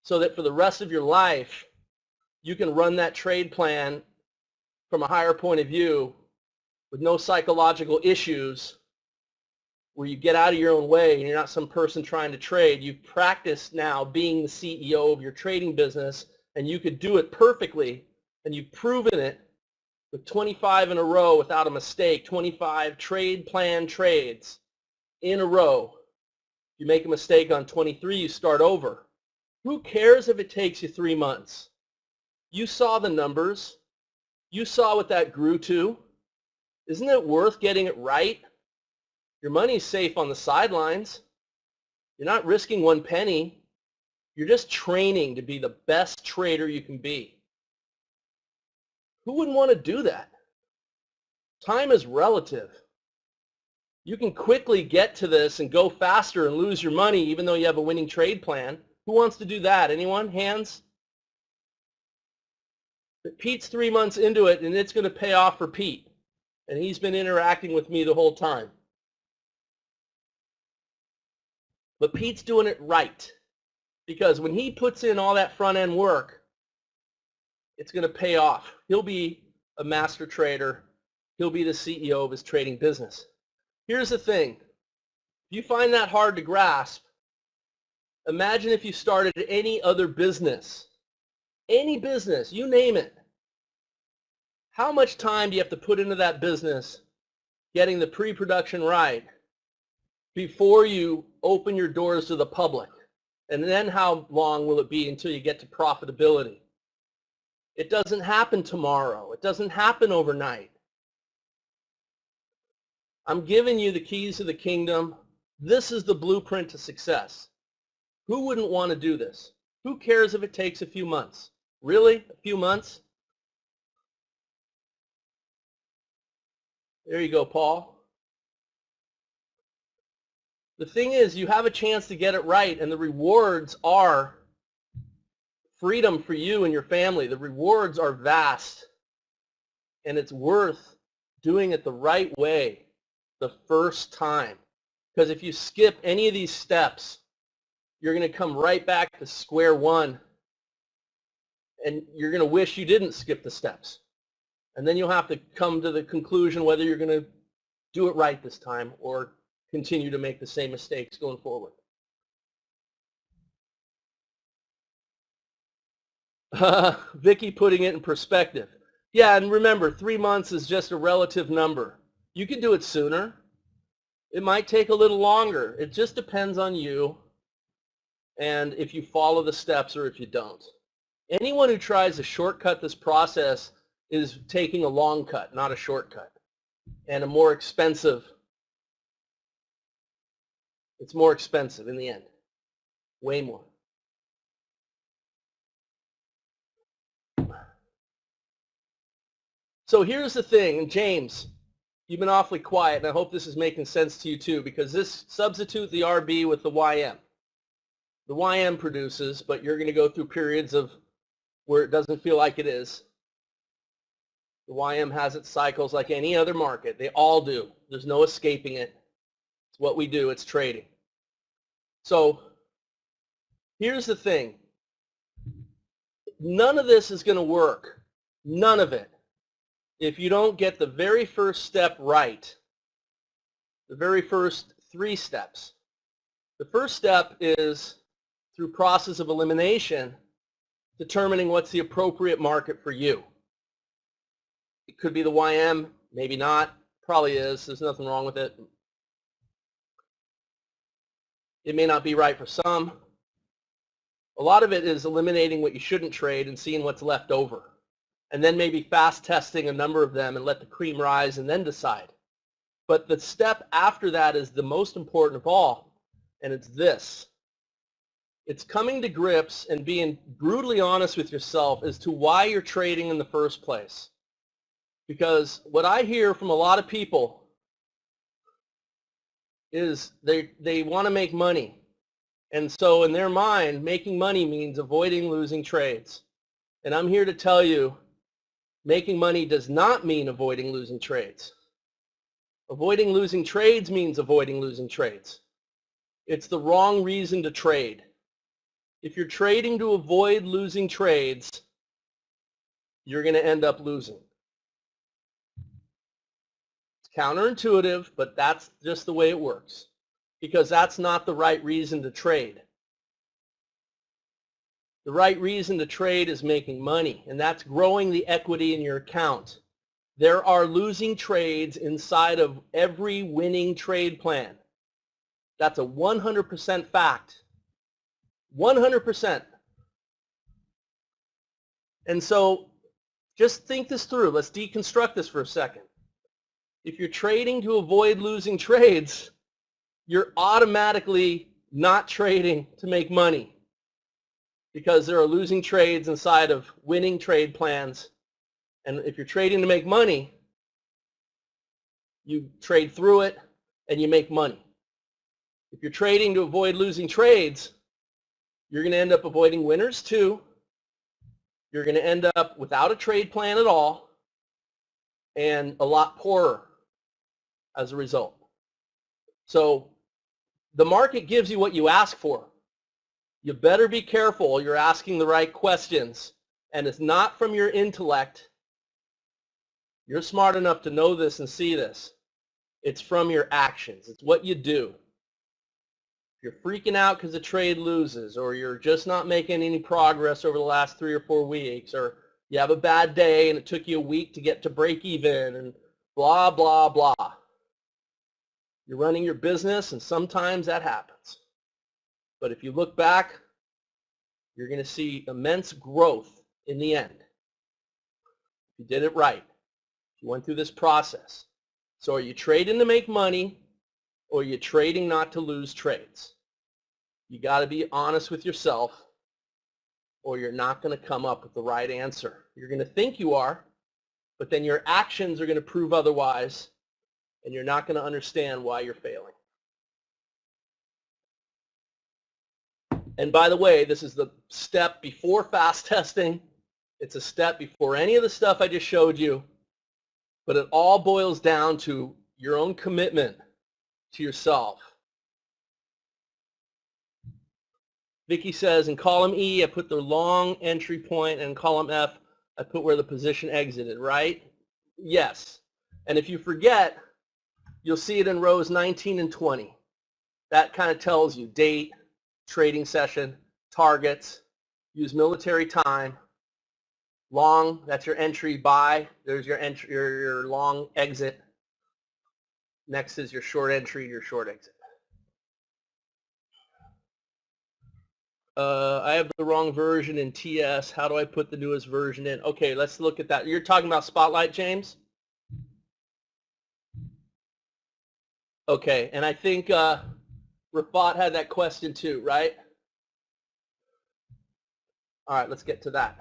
S1: so that for the rest of your life, you can run that trade plan from a higher point of view with no psychological issues where you get out of your own way and you're not some person trying to trade. You've practiced now being the CEO of your trading business, and you could do it perfectly, and you've proven it with 25 in a row without a mistake, 25 trade plan trades in a row. If you make a mistake on 23, you start over. Who cares if it takes you 3 months? You saw the numbers. You saw what that grew to. Isn't it worth getting it right? Your money's safe on the sidelines. You're not risking 1 penny. You're just training to be the best trader you can be. Who wouldn't want to do that? Time is relative. You can quickly get to this and go faster and lose your money even though you have a winning trade plan. Who wants to do that? Anyone? Hands? But Pete's 3 months into it, and it's going to pay off for Pete. And he's been interacting with me the whole time. But Pete's doing it right. Because when he puts in all that front-end work, it's going to pay off. He'll be a master trader. He'll be the CEO of his trading business. Here's the thing. If you find that hard to grasp, imagine if you started any other business. Any business, you name it. How much time do you have to put into that business getting the pre-production right before you open your doors to the public? And then how long will it be until you get to profitability? It doesn't happen tomorrow. It doesn't happen overnight. I'm giving you the keys to the kingdom. This is the blueprint to success. Who wouldn't want to do this? Who cares if it takes a few months? Really? A few months? There you go, Paul. The thing is, you have a chance to get it right, and the rewards are freedom for you and your family. The rewards are vast, and it's worth doing it the right way the first time. Because if you skip any of these steps, you're going to come right back to square one, and you're going to wish you didn't skip the steps. And then you'll have to come to the conclusion whether you're going to do it right this time or continue to make the same mistakes going forward. Vicky putting it in perspective. Yeah, and remember, 3 months is just a relative number. You can do it sooner. It might take a little longer. It just depends on you and if you follow the steps or if you don't. Anyone who tries to shortcut this process is taking a long cut, not a shortcut, and a more expensive. It's more expensive in the end, way more. So here's the thing, and James, you've been awfully quiet, and I hope this is making sense to you too, because this substitute the RB with the YM. The YM produces, but you're going to go through periods of where it doesn't feel like it is. The YM has its cycles like any other market. They all do. There's no escaping it. It's what we do. It's trading. So here's the thing. None of this is going to work. None of it. If you don't get the very first step right, the very first 3 steps. The first step is through process of elimination, determining what's the appropriate market for you. It could be the YM, maybe not, probably is, there's nothing wrong with it. It may not be right for some. A lot of it is eliminating what you shouldn't trade and seeing what's left over. And then maybe fast testing a number of them and let the cream rise and then decide. But the step after that is the most important of all, and it's this. It's coming to grips and being brutally honest with yourself as to why you're trading in the first place. Because what I hear from a lot of people is they want to make money. And so in their mind, making money means avoiding losing trades. And I'm here to tell you, making money does not mean avoiding losing trades. Avoiding losing trades means avoiding losing trades. It's the wrong reason to trade. If you're trading to avoid losing trades, you're going to end up losing. It's counterintuitive, but that's just the way it works, because that's not the right reason to trade. The right reason to trade is making money, and that's growing the equity in your account. There are losing trades inside of every winning trade plan. That's a 100% fact. 100%. And so just think this through. Let's deconstruct this for a second. If you're trading to avoid losing trades, you're automatically not trading to make money, because there are losing trades inside of winning trade plans. And if you're trading to make money, you trade through it and you make money. If you're trading to avoid losing trades, you're going to end up avoiding winners too. You're going to end up without a trade plan at all and a lot poorer as a result. So the market gives you what you ask for. You better be careful you're asking the right questions, and it's not from your intellect. You're smart enough to know this and see this. It's from your actions. It's what you do. If you're freaking out because the trade loses, or you're just not making any progress over the last 3 or 4 weeks, or you have a bad day and it took you a week to get to break even and blah, blah, blah. You're running your business and sometimes that happens. But if you look back, you're going to see immense growth in the end. If you did it right, if you went through this process. So are you trading to make money, or are you trading not to lose trades? You got to be honest with yourself, or you're not going to come up with the right answer. You're going to think you are, but then your actions are going to prove otherwise, and you're not going to understand why you're failing. And by the way, this is the step before fast testing. It's a step before any of the stuff I just showed you, but it all boils down to your own commitment to yourself. Vicky says, in column E, I put the long entry point, and in column F, I put where the position exited, right? Yes. And if you forget, you'll see it in rows 19 and 20. That kind of tells you date, trading session, targets, use military time. Long, that's your entry buy. There's your entry, your long exit. Next is your short entry, your short exit. I have the wrong version in TS. How do I put the newest version in? Okay, let's look at that. You're talking about Spotlight, James? Okay, and I think Rafat had that question too, right? All right, let's get to that.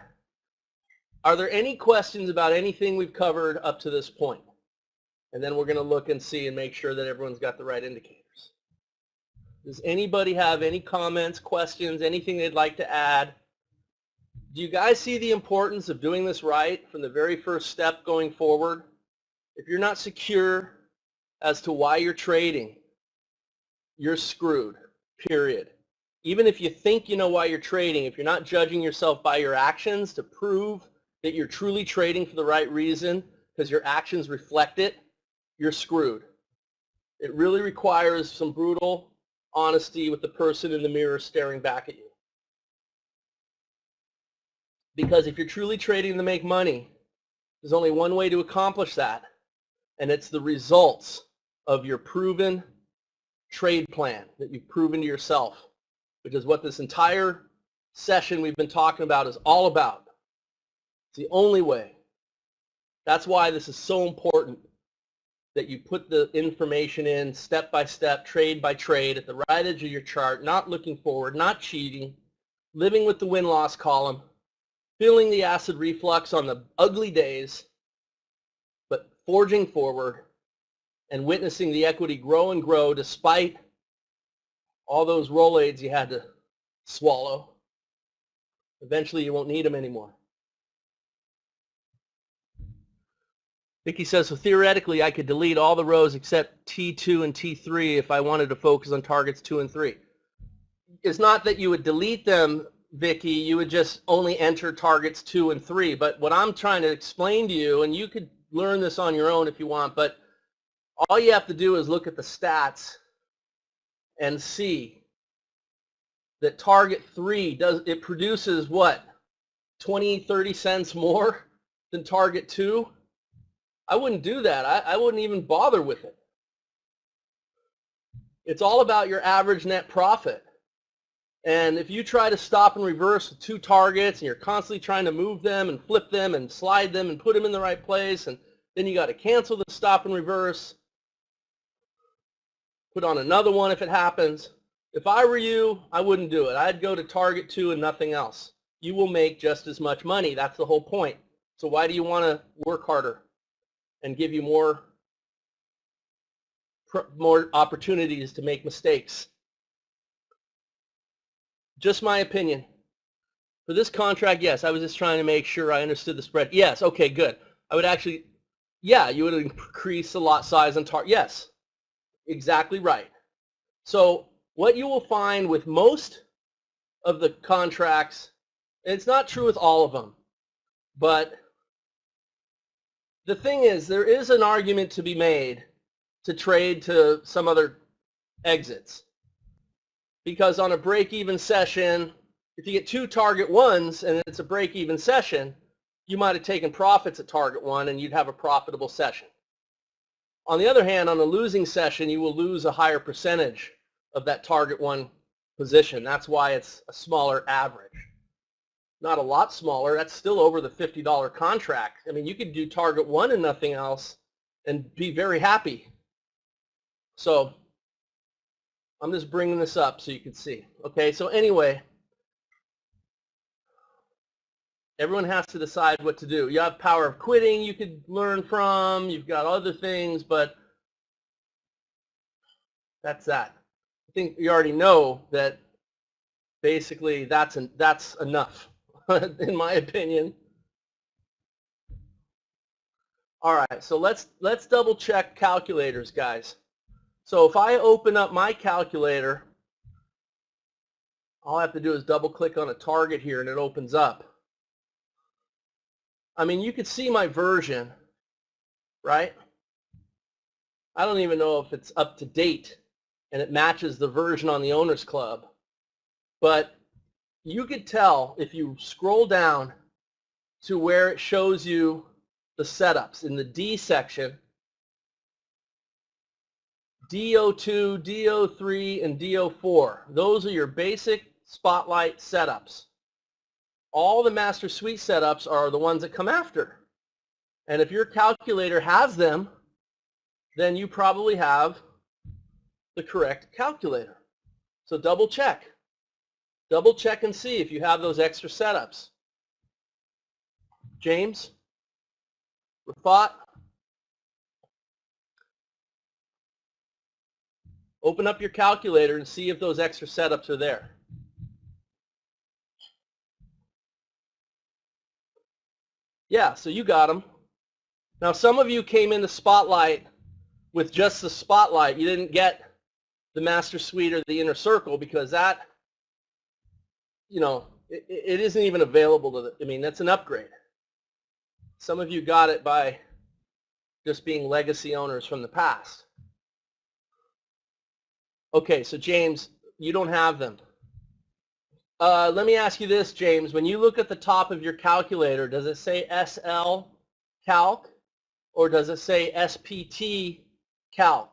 S1: Are there any questions about anything we've covered up to this point? And then we're going to look and see and make sure that everyone's got the right indicators. Does anybody have any comments, questions, anything they'd like to add? Do you guys see the importance of doing this right from the very first step going forward? If you're not secure as to why you're trading, you're screwed, period. Even if you think you know why you're trading, if you're not judging yourself by your actions to prove that you're truly trading for the right reason because your actions reflect it, you're screwed. It really requires some brutal honesty with the person in the mirror staring back at you. Because if you're truly trading to make money, there's only one way to accomplish that, and it's the results of your proven trade plan that you've proven to yourself, which is what this entire session we've been talking about is all about. It's the only way. That's why this is so important, that you put the information in step by step, trade by trade, at the right edge of your chart, not looking forward, not cheating, living with the win-loss column, feeling the acid reflux on the ugly days, but forging forward and witnessing the equity grow and grow despite all those Rolaids you had to swallow. Eventually you won't need them anymore. Vicky says, so theoretically I could delete all the rows except T2 and T3 if I wanted to focus on targets 2 and 3. It's not that you would delete them, Vicky, you would just only enter targets 2 and 3. But what I'm trying to explain to you, and you could learn this on your own if you want, but all you have to do is look at the stats and see that target 3 produces what, 20, 30 cents more than target 2? I wouldn't do that. I wouldn't even bother with it. It's all about your average net profit. And if you try to stop and reverse with 2 targets and you're constantly trying to move them and flip them and slide them and put them in the right place, and then you got to cancel the stop and reverse, put on another one if it happens. If I were you, I wouldn't do it. I'd go to target 2 and nothing else. You will make just as much money. That's the whole point. So why do you want to work harder and give you more opportunities to make mistakes? Just my opinion. For this contract, yes, I was just trying to make sure I understood the spread. Yes, okay, good. I would actually, yeah, you would increase the lot size on target. Yes, exactly right. So what you will find with most of the contracts, and it's not true with all of them, but the thing is, there is an argument to be made to trade to some other exits. because on a break-even session, if you get 2 target ones and it's a break-even session, you might have taken profits at target 1 and you'd have a profitable session. On the other hand, on a losing session, you will lose a higher percentage of that target 1 position. That's why it's a smaller average. Not a lot smaller. That's still over the $50 contract. I mean, you could do target 1 and nothing else and be very happy. So I'm just bringing this up so you can see. Okay, so anyway, everyone has to decide what to do. You have power of quitting you could learn from. You've got other things, but that's that. I think you already know that basically that's enough, in my opinion. All right, so let's double check calculators, guys. So if I open up my calculator, all I have to do is double click on a target here and it opens up. I mean, you could see my version, right? I don't even know if it's up to date and it matches the version on the Owners Club. But you could tell if you scroll down to where it shows you the setups in the D section, DO2, DO3, and DO4. Those are your basic Spotlight setups. All the Master Suite setups are the ones that come after. And if your calculator has them, then you probably have the correct calculator. So double check. Double check and see if you have those extra setups. James? Rafat? Open up your calculator and see if those extra setups are there. Yeah, so you got them. Now some of you came into Spotlight with just the Spotlight. You didn't get the Master Suite or the Inner Circle because that, you know, it isn't even available to I mean, that's an upgrade. Some of you got it by just being legacy owners from the past. Okay, so James, you don't have them. Let me ask you this, James. When you look at the top of your calculator, does it say SL Calc or does it say SPT Calc?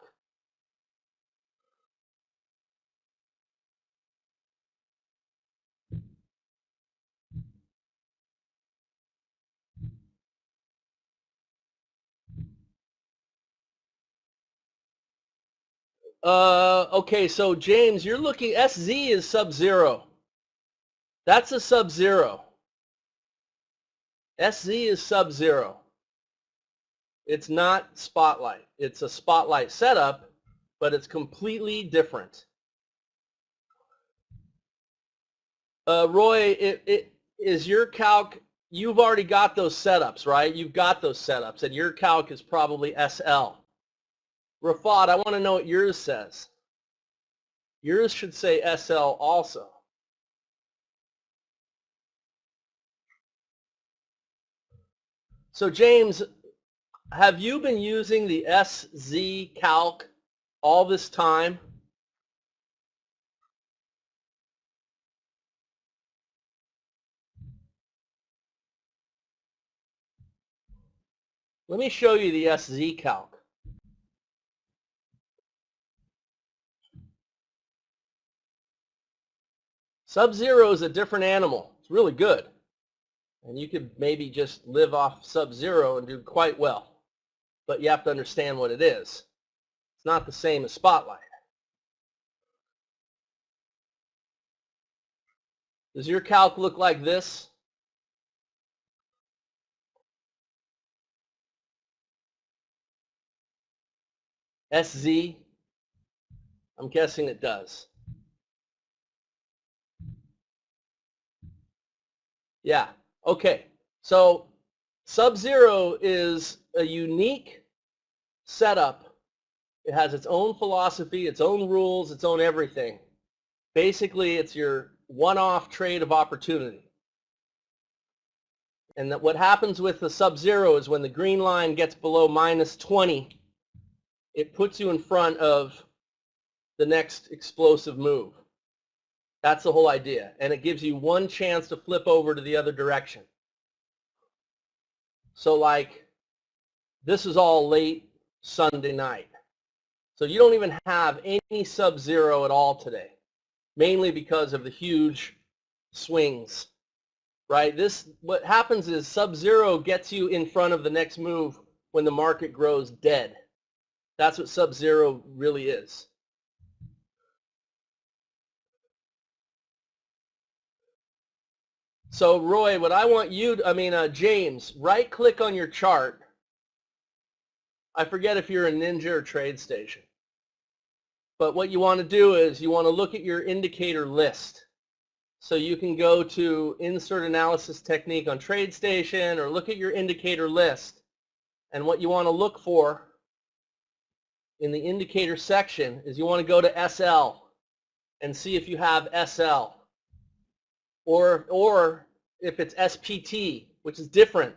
S1: Okay, so James, you're looking, SZ is Sub-Zero. That's a Sub-Zero. SZ is Sub-Zero. It's not Spotlight. It's a Spotlight setup, but it's completely different. Roy, it is your calc, you've already got those setups, right? You've got those setups, and your calc is probably SL. Rafat, I want to know what yours says. Yours should say SL also. So James, have you been using the SZ Calc all this time? Let me show you the SZ Calc. Sub-Zero is a different animal. It's really good. And you could maybe just live off Sub-Zero and do quite well. But you have to understand what it is. It's not the same as Spotlight. Does your calc look like this? SZ? I'm guessing it does. Yeah. Okay. So Sub-Zero is a unique setup. It has its own philosophy, its own rules, its own everything. Basically, it's your one-off trade of opportunity. And that what happens with the Sub-Zero is when the green line gets below -20, it puts you in front of the next explosive move. That's the whole idea. And it gives you one chance to flip over to the other direction. So like, this is all late Sunday night. So you don't even have any sub-zero at all today, mainly because of the huge swings, right? What happens is sub-zero gets you in front of the next move when the market grows dead. That's what sub-zero really is. So Roy, what I want you to, James, right click on your chart. I forget if you're a Ninja or TradeStation. But what you want to do is you want to look at your indicator list. So you can go to Insert Analysis Technique on TradeStation or look at your indicator list. And what you want to look for in the indicator section is you want to go to SL and see if you have SL. Or if it's SPT, which is different.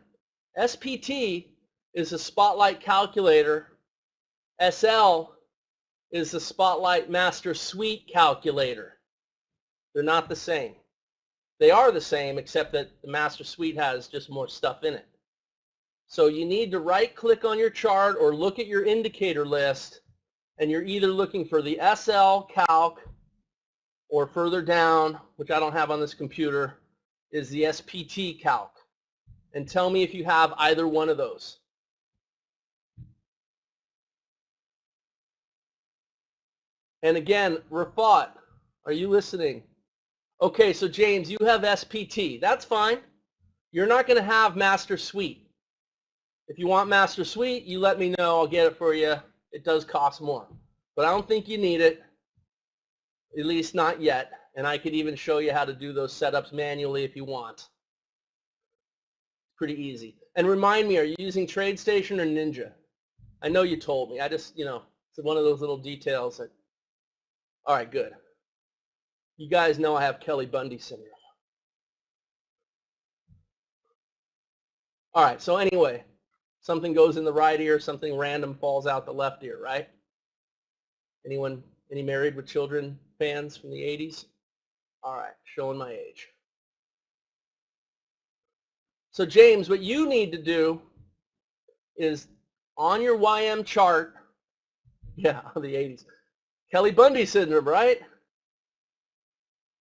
S1: SPT is a Spotlight calculator. SL is the Spotlight Master Suite calculator. They're not the same. They are the same, except that the Master Suite has just more stuff in it. So you need to right-click on your chart or look at your indicator list, and you're either looking for the SL calc or further down, which I don't have on this computer, is the SPT calc. And tell me if you have either one of those. And again, Rafat, are you listening? Okay, so James, you have SPT. That's fine. You're not going to have Master Suite. If you want Master Suite, you let me know. I'll get it for you. It does cost more. But I don't think you need it, at least not yet. And I could even show you how to do those setups manually if you want. Pretty easy. And remind me, are you using TradeStation or Ninja? I know you told me. I just, it's one of those little details that, all right, good. You guys know I have Kelly Bundy syndrome. All right, so anyway, something goes in the right ear, something random falls out the left ear, right? Any Married with Children fans from the 80s? All right, showing my age. So James, what you need to do is on your YM chart, yeah, the 80s, Kelly Bundy syndrome, right?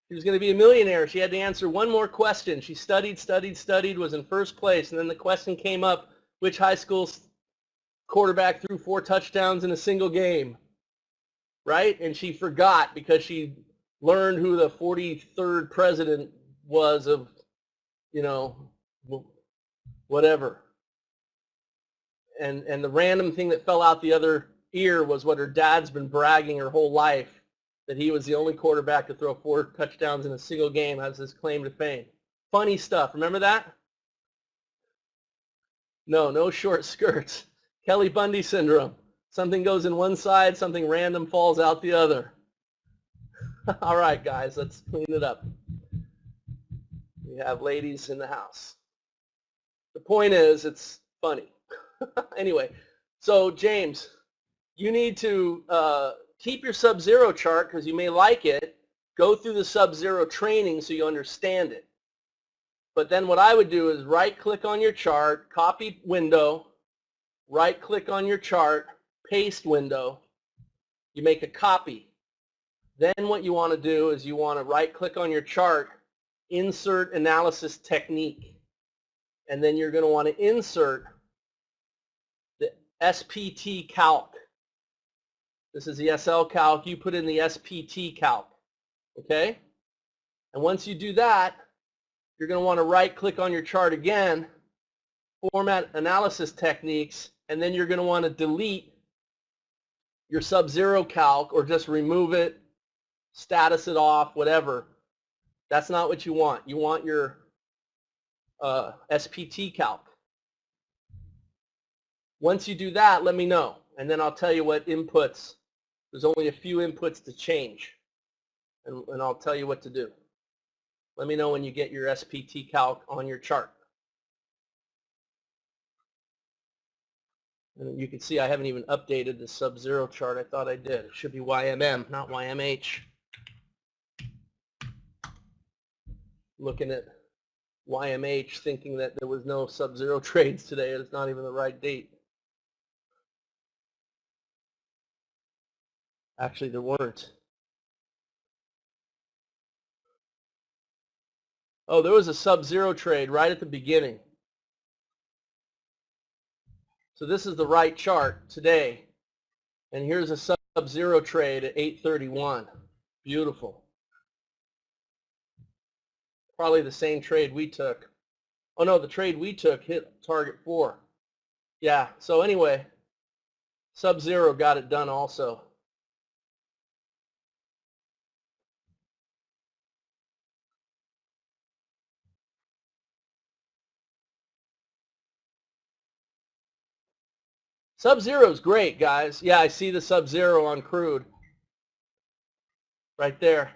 S1: She was going to be a millionaire. She had to answer one more question. She studied, was in first place, and then the question came up, which high school quarterback threw 4 touchdowns in a single game, right? And she forgot because she learned who the 43rd president was of, whatever. And the random thing that fell out the other ear was what her dad's been bragging her whole life, that he was the only quarterback to throw 4 touchdowns in a single game as his claim to fame. Funny stuff. Remember that? No short skirts. Kelly Bundy syndrome. Something goes in one side, something random falls out the other. All right, guys, let's clean it up. We have ladies in the house. The point is, it's funny. Anyway, so James, you need to keep your sub-zero chart because you may like it. Go through the sub-zero training so you understand it. But then what I would do is right-click on your chart, copy window, right-click on your chart, paste window. You make a copy. Then what you want to do is you want to right-click on your chart, insert analysis technique. And then you're going to want to insert the SPT calc. This is the SL calc. You put in the SPT calc. Okay? And once you do that, you're going to want to right-click on your chart again, format analysis techniques, and then you're going to want to delete your sub-zero calc or just remove it, status it off, whatever. That's not what you want. You want your SPT calc. Once you do that, let me know, and then I'll tell you what inputs. There's only a few inputs to change, and I'll tell you what to do. Let me know when you get your SPT calc on your chart. And you can see I haven't even updated the sub-zero chart. I thought I did. It should be YMM, not YMH. Looking at YMH thinking that there was no sub-zero trades today. It's not even the right date. Actually, there weren't. Oh, there was a sub-zero trade right at the beginning. So this is the right chart today. And here's a sub-zero trade at 8:31. Beautiful. Probably the same trade we took. Oh no, the trade we took hit target 4. Yeah, so anyway, sub-zero got it done also. Sub-zero is great, guys. Yeah, I see the sub-zero on crude. Right there.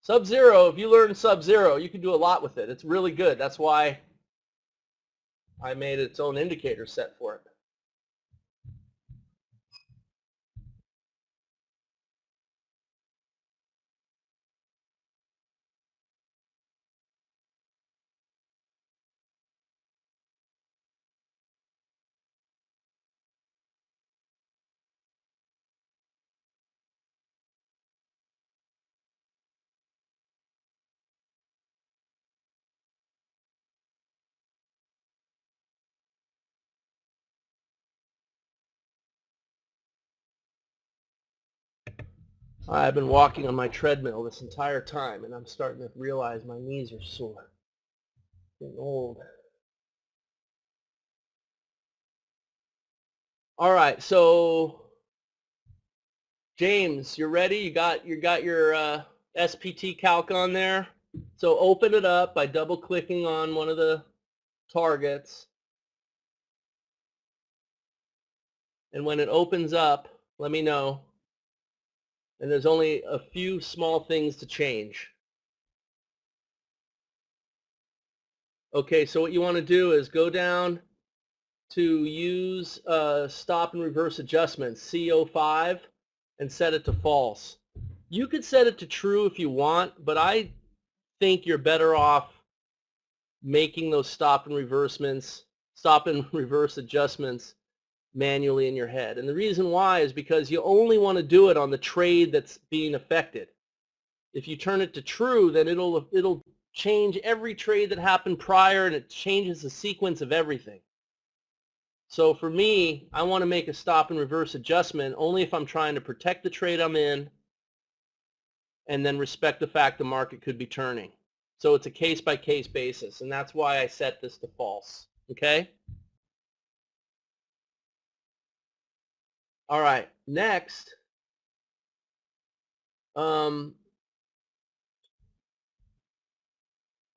S1: Sub-zero, if you learn sub-zero, you can do a lot with it. It's really good. That's why I made its own indicator set for it. I've been walking on my treadmill this entire time, and I'm starting to realize my knees are sore. Getting old. All right, so James, you're ready? You got your SPT calc on there? So open it up by double-clicking on one of the targets. And when it opens up, let me know. And there's only a few small things to change. Okay, so what you want to do is go down to use stop and reverse adjustments, CO5, and set it to false. You could set it to true if you want, but I think you're better off making those stop and reverse adjustments manually in your head. And the reason why is because you only want to do it on the trade that's being affected. If you turn it to true, then it'll change every trade that happened prior, and it changes the sequence of everything. So for me, I want to make a stop and reverse adjustment only if I'm trying to protect the trade I'm in and then respect the fact the market could be turning. So it's a case-by-case basis, and that's why I set this to false. Okay? All right, next, you're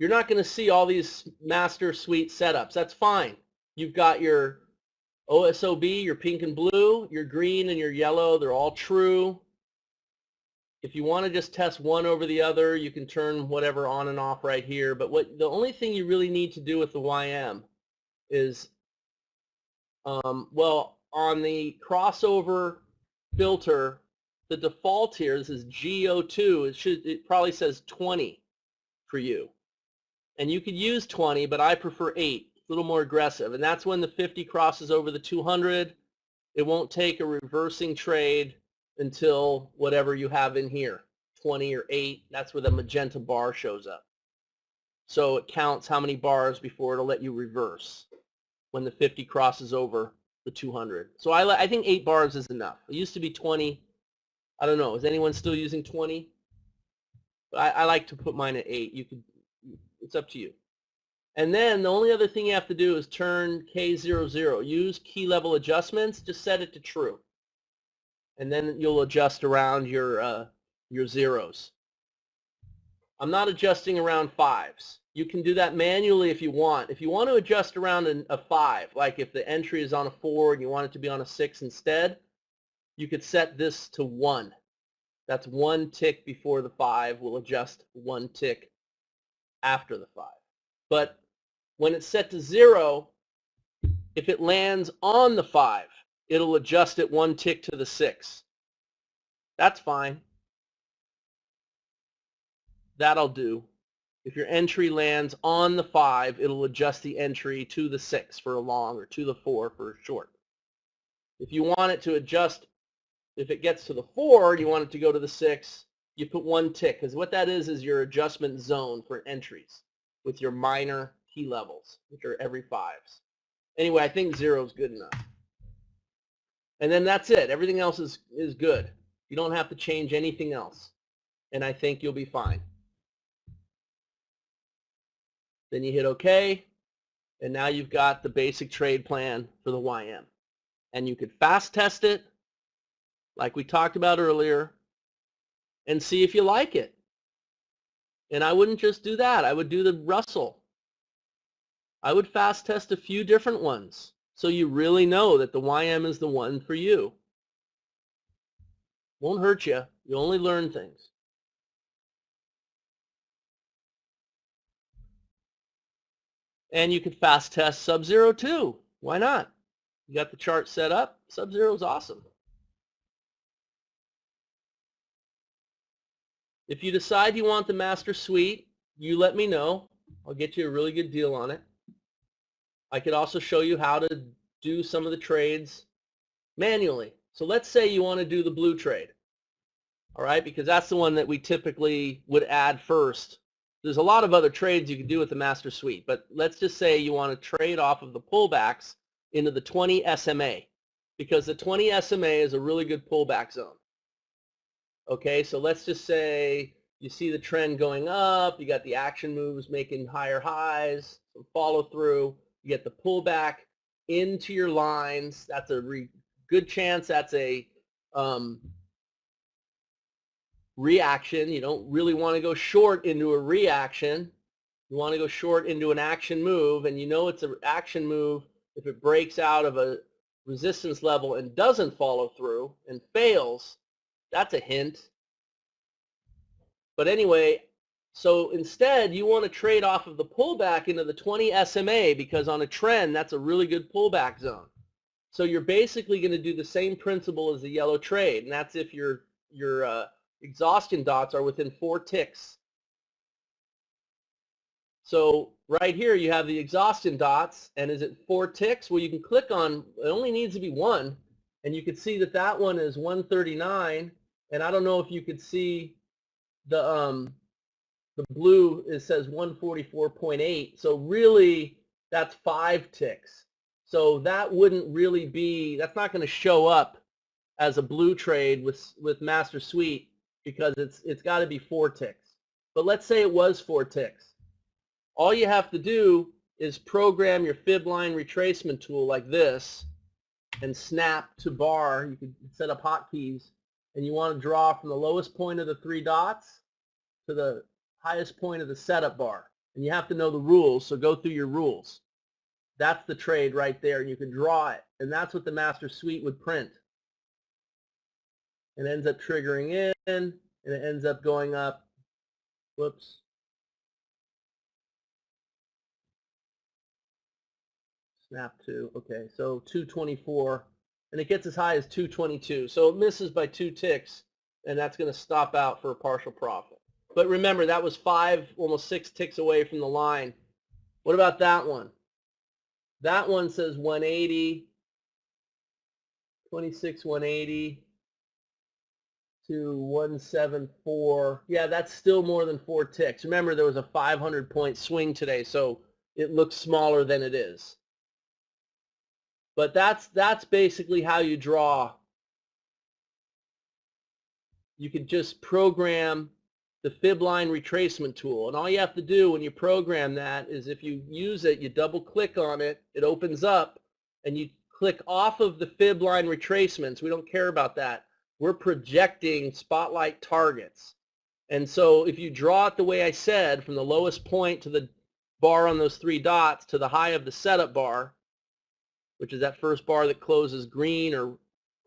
S1: not going to see all these master suite setups. That's fine. You've got your OSOB, your pink and blue, your green and your yellow. They're all true. If you want to just test one over the other, you can turn whatever on and off right here. But the only thing you really need to do with the YM is, well, on the crossover filter, the default here, this is GO2. It probably says 20 for you. And you could use 20, but I prefer 8. It's a little more aggressive. And that's when the 50 crosses over the 200. It won't take a reversing trade until whatever you have in here, 20 or 8. That's where the magenta bar shows up. So it counts how many bars before it'll let you reverse when the 50 crosses over the 200. So I think 8 bars is enough. It used to be 20. I don't know. Is anyone still using 20? But I like to put mine at 8. It's up to you. And then the only other thing you have to do is turn K00. Use key level adjustments. Just set it to true. And then you'll adjust around your zeros. I'm not adjusting around 5s. You can do that manually if you want. If you want to adjust around a 5, like if the entry is on a 4 and you want it to be on a 6 instead, you could set this to 1. That's 1 tick before the 5. We'll adjust 1 tick after the 5. But when it's set to 0, if it lands on the 5, it'll adjust it 1 tick to the 6. That's fine. That'll do. If your entry lands on the 5, it'll adjust the entry to the 6 for a long or to the 4 for a short. If you want it to adjust, if it gets to the 4 and you want it to go to the 6, you put 1 tick, because what that is your adjustment zone for entries with your minor key levels, which are every 5s. Anyway, I think 0 is good enough. And then that's it. Everything else is good. You don't have to change anything else. And I think you'll be fine. Then you hit OK, and now you've got the basic trade plan for the YM. And you could fast test it, like we talked about earlier, and see if you like it. And I wouldn't just do that. I would do the Russell. I would fast test a few different ones so you really know that the YM is the one for you. Won't hurt you. You only learn things. And you could fast test Sub-Zero too. Why not? You got the chart set up. Sub-Zero is awesome. If you decide you want the master suite, you let me know. I'll get you a really good deal on it. I could also show you how to do some of the trades manually. So let's say you want to do the blue trade. All right, because that's the one that we typically would add first. There's a lot of other trades you can do with the master suite, but let's just say you want to trade off of the pullbacks into the 20 SMA, because the 20 SMA is a really good pullback zone. Okay, so let's just say you see the trend going up, you got the action moves making higher highs, some follow through, you get the pullback into your lines. That's a good chance that's a reaction. You don't really want to go short into a reaction. You want to go short into an action move, and you know it's an action move if it breaks out of a resistance level and doesn't follow through and fails. That's a hint. But anyway, so instead you want to trade off of the pullback into the 20 SMA, because on a trend that's a really good pullback zone. So you're basically going to do the same principle as the yellow trade, and that's if your exhaustion dots are within 4 ticks. So right here you have the exhaustion dots, and is it 4 ticks? Well, you can click on, it only needs to be 1, and you can see that that one is 139, and I don't know if you could see the blue, it says 144.8, so really that's 5 ticks. So that wouldn't really be, that's not going to show up as a blue trade with Master Suite, because it's got to be 4 ticks. But let's say it was 4 ticks. All you have to do is program your fib line retracement tool like this and snap to bar. You can set up hotkeys, and you want to draw from the lowest point of the 3 dots to the highest point of the setup bar. And you have to know the rules, so go through your rules. That's the trade right there, and you can draw it. And that's what the Master Suite would print. It ends up triggering in, and it ends up going up. Whoops. Snap to, okay, so 224, and it gets as high as 222. So it misses by 2 ticks, and that's going to stop out for a partial profit. But remember, that was 5, almost 6 ticks away from the line. What about that one? That one says 180, 26, 180 to 174. Yeah, that's still more than 4 ticks. Remember, there was a 500-point swing today, so it looks smaller than it is. But that's basically how you draw. You could just program the fib line retracement tool, and all you have to do when you program that is, if you use it, you double click on it, it opens up, and you click off of the fib line retracements. We don't care about that. We're projecting spotlight targets. And so if you draw it the way I said, from the lowest point to the bar on those 3 dots to the high of the setup bar, which is that first bar that closes green or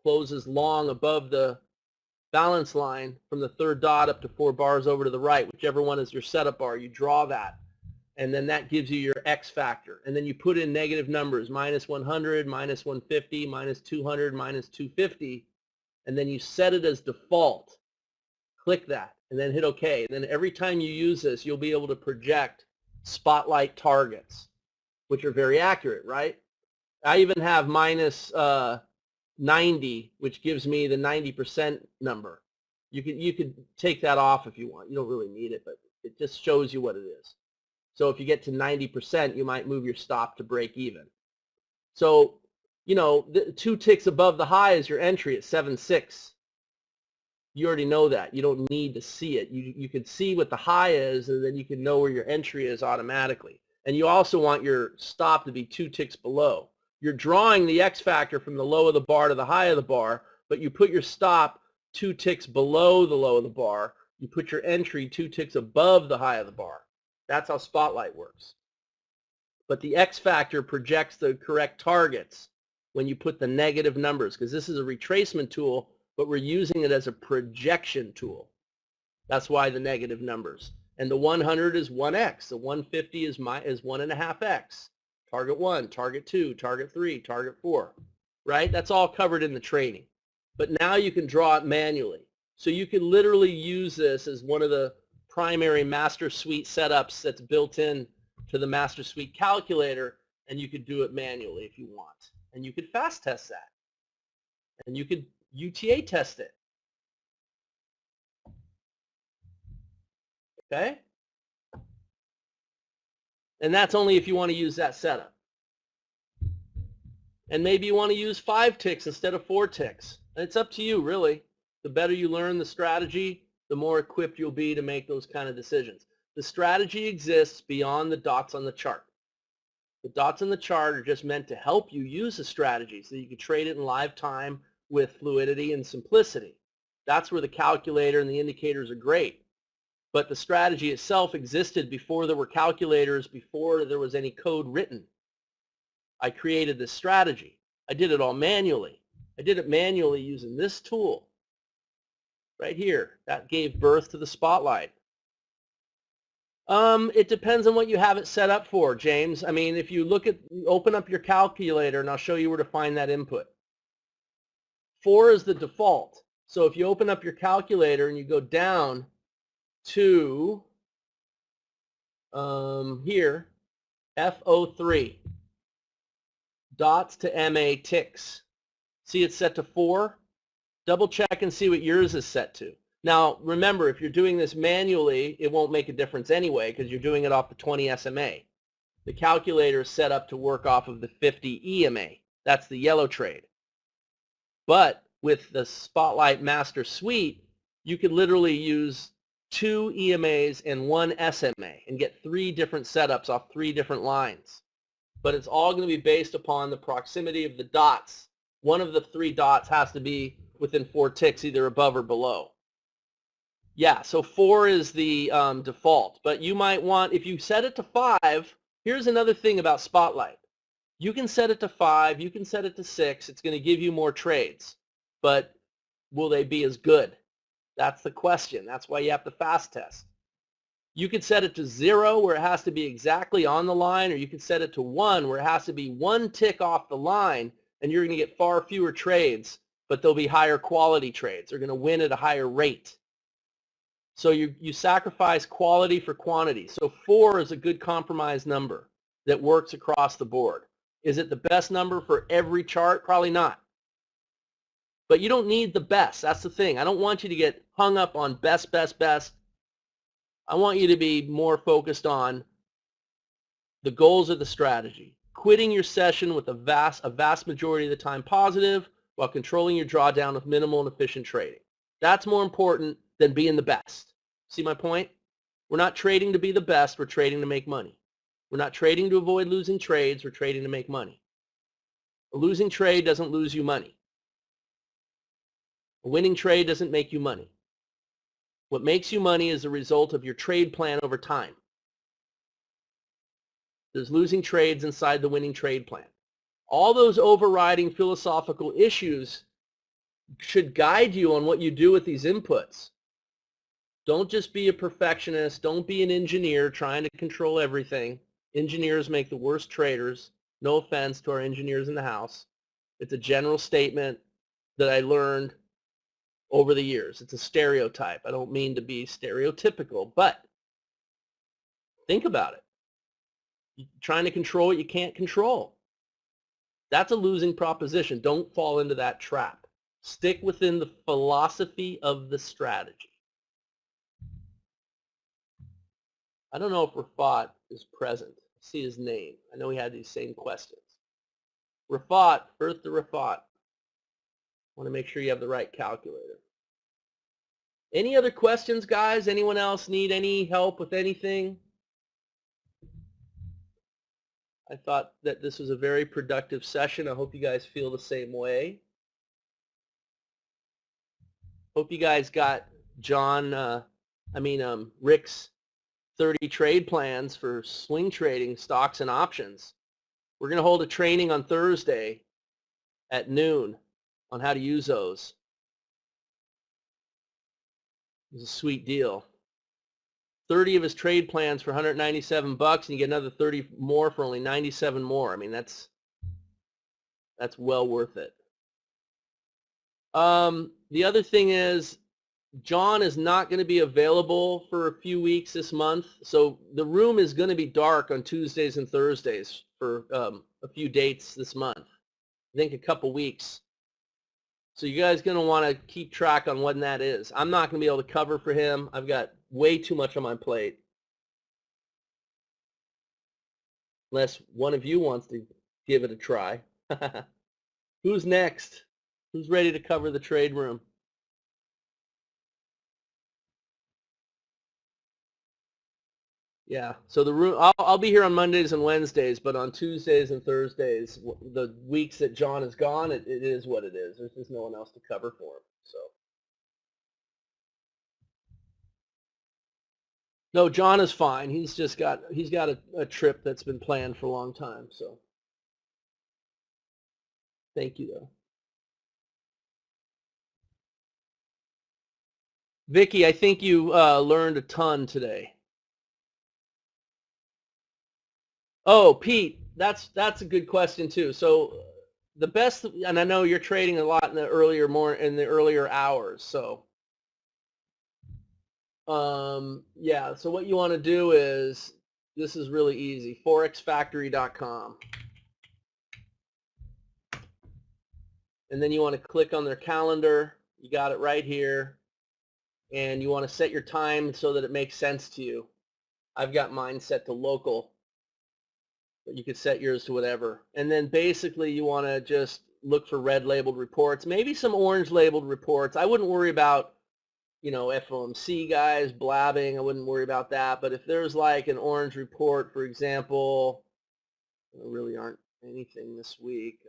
S1: closes long above the balance line, from the 3rd dot up to 4 bars over to the right, whichever one is your setup bar, you draw that. And then that gives you your X factor. And then you put in negative numbers, minus 100, minus 150, minus 200, minus 250, and then you set it as default. Click that, and then hit OK. And then every time you use this, you'll be able to project spotlight targets, which are very accurate, right? I even have minus 90, which gives me the 90% number. You could take that off if you want. You don't really need it, but it just shows you what it is. So if you get to 90%, you might move your stop to break even. So, you know, 2 ticks above the high is your entry at 7.6. You already know that. You don't need to see it. You can see what the high is, and then you can know where your entry is automatically. And you also want your stop to be 2 ticks below. You're drawing the X factor from the low of the bar to the high of the bar, but you put your stop 2 ticks below the low of the bar. You put your entry 2 ticks above the high of the bar. That's how Spotlight works. But the X factor projects the correct targets when you put the negative numbers, because this is a retracement tool, but we're using it as a projection tool. That's why the negative numbers. And the 100 is 1x. The 150 is 1.5x. Target 1, target 2, target 3, target 4. Right? That's all covered in the training. But now you can draw it manually. So you can literally use this as one of the primary Master Suite setups that's built in to the Master Suite calculator, and you could do it manually if you want. And you could fast test that. And you could UTA test it. Okay? And that's only if you want to use that setup. And maybe you want to use 5 ticks instead of 4 ticks. And it's up to you, really. The better you learn the strategy, the more equipped you'll be to make those kind of decisions. The strategy exists beyond the dots on the chart. The dots on the chart are just meant to help you use the strategy so that you can trade it in live time with fluidity and simplicity. That's where the calculator and the indicators are great. But the strategy itself existed before there were calculators, before there was any code written. I created this strategy. I did it all manually. I did it manually using this tool right here. That gave birth to the Spotlight. It depends on what you have it set up for, James. I mean, if you open up your calculator, and I'll show you where to find that input. 4 is the default. So if you open up your calculator and you go down to here, F03, dots to MA ticks. See it's set to 4? Double check and see what yours is set to. Now, remember, if you're doing this manually, it won't make a difference anyway because you're doing it off the 20 SMA. The calculator is set up to work off of the 50 EMA. That's the yellow trade. But with the Spotlight Master Suite, you could literally use 2 EMAs and 1 SMA and get 3 different setups off 3 different lines. But it's all going to be based upon the proximity of the dots. One of the 3 dots has to be within 4 ticks, either above or below. Yeah, so 4 is the default. But you might want, if you set it to 5, here's another thing about Spotlight. You can set it to 5, you can set it to 6. It's going to give you more trades. But will they be as good? That's the question. That's why you have to fast test. You could set it to 0 where it has to be exactly on the line, or you could set it to 1 where it has to be 1 tick off the line, and you're going to get far fewer trades, but they'll be higher quality trades. They're going to win at a higher rate. So you sacrifice quality for quantity. So 4 is a good compromise number that works across the board. Is it the best number for every chart? Probably not. But you don't need the best. That's the thing. I don't want you to get hung up on best, best, best. I want you to be more focused on the goals of the strategy. Quitting your session with a vast majority of the time positive while controlling your drawdown with minimal and efficient trading. That's more important than being the best. See my point? We're not trading to be the best. We're trading to make money. We're not trading to avoid losing trades. We're trading to make money. A losing trade doesn't lose you money. A winning trade doesn't make you money. What makes you money is the result of your trade plan over time. There's losing trades inside the winning trade plan. All those overriding philosophical issues should guide you on what you do with these inputs. Don't just be a perfectionist. Don't be an engineer trying to control everything. Engineers make the worst traders. No offense to our engineers in the house. It's a general statement that I learned over the years. It's a stereotype. I don't mean to be stereotypical, but think about it. You're trying to control what you can't control. That's a losing proposition. Don't fall into that trap. Stick within the philosophy of the strategy. I don't know if Rafat is present. I see his name. I know he had these same questions. Rafat, Earth to Rafat. I want to make sure you have the right calculator. Any other questions, guys? Anyone else need any help with anything? I thought that this was a very productive session. I hope you guys feel the same way. Hope you guys got Rick's 30 trade plans for swing trading stocks and options. We're going to hold a training on Thursday at noon on how to use those. It's a sweet deal. 30 of his trade plans for $197 bucks, and you get another 30 more for only 97 more. I mean, that's well worth it. The other thing is, John is not going to be available for a few weeks this month, so the room is going to be dark on Tuesdays and Thursdays for a few dates this month. I think a couple weeks. So you guys are going to want to keep track on when that is. I'm not going to be able to cover for him. I've got way too much on my plate. Unless one of you wants to give it a try. Who's next? Who's ready to cover the trade room? Yeah, so the room, I'll be here on Mondays and Wednesdays, but on Tuesdays and Thursdays, the weeks that John is gone, it is what it is. There's just no one else to cover for him. So, no, John is fine. He's got a trip that's been planned for a long time. So, thank you though. Vicky, I think you learned a ton today. Oh, Pete, that's a good question too. So the best, and I know you're trading a lot in the earlier hours. So yeah. So what you want to do is, this is really easy. forexfactory.com, and then you want to click on their calendar. You got it right here, and you want to set your time so that it makes sense to you. I've got mine set to local, but you could set yours to whatever. And then basically you want to just look for red labeled reports, maybe some orange labeled reports. I wouldn't worry about, FOMC guys blabbing. I wouldn't worry about that. But if there's like an orange report, for example, there really aren't anything this week.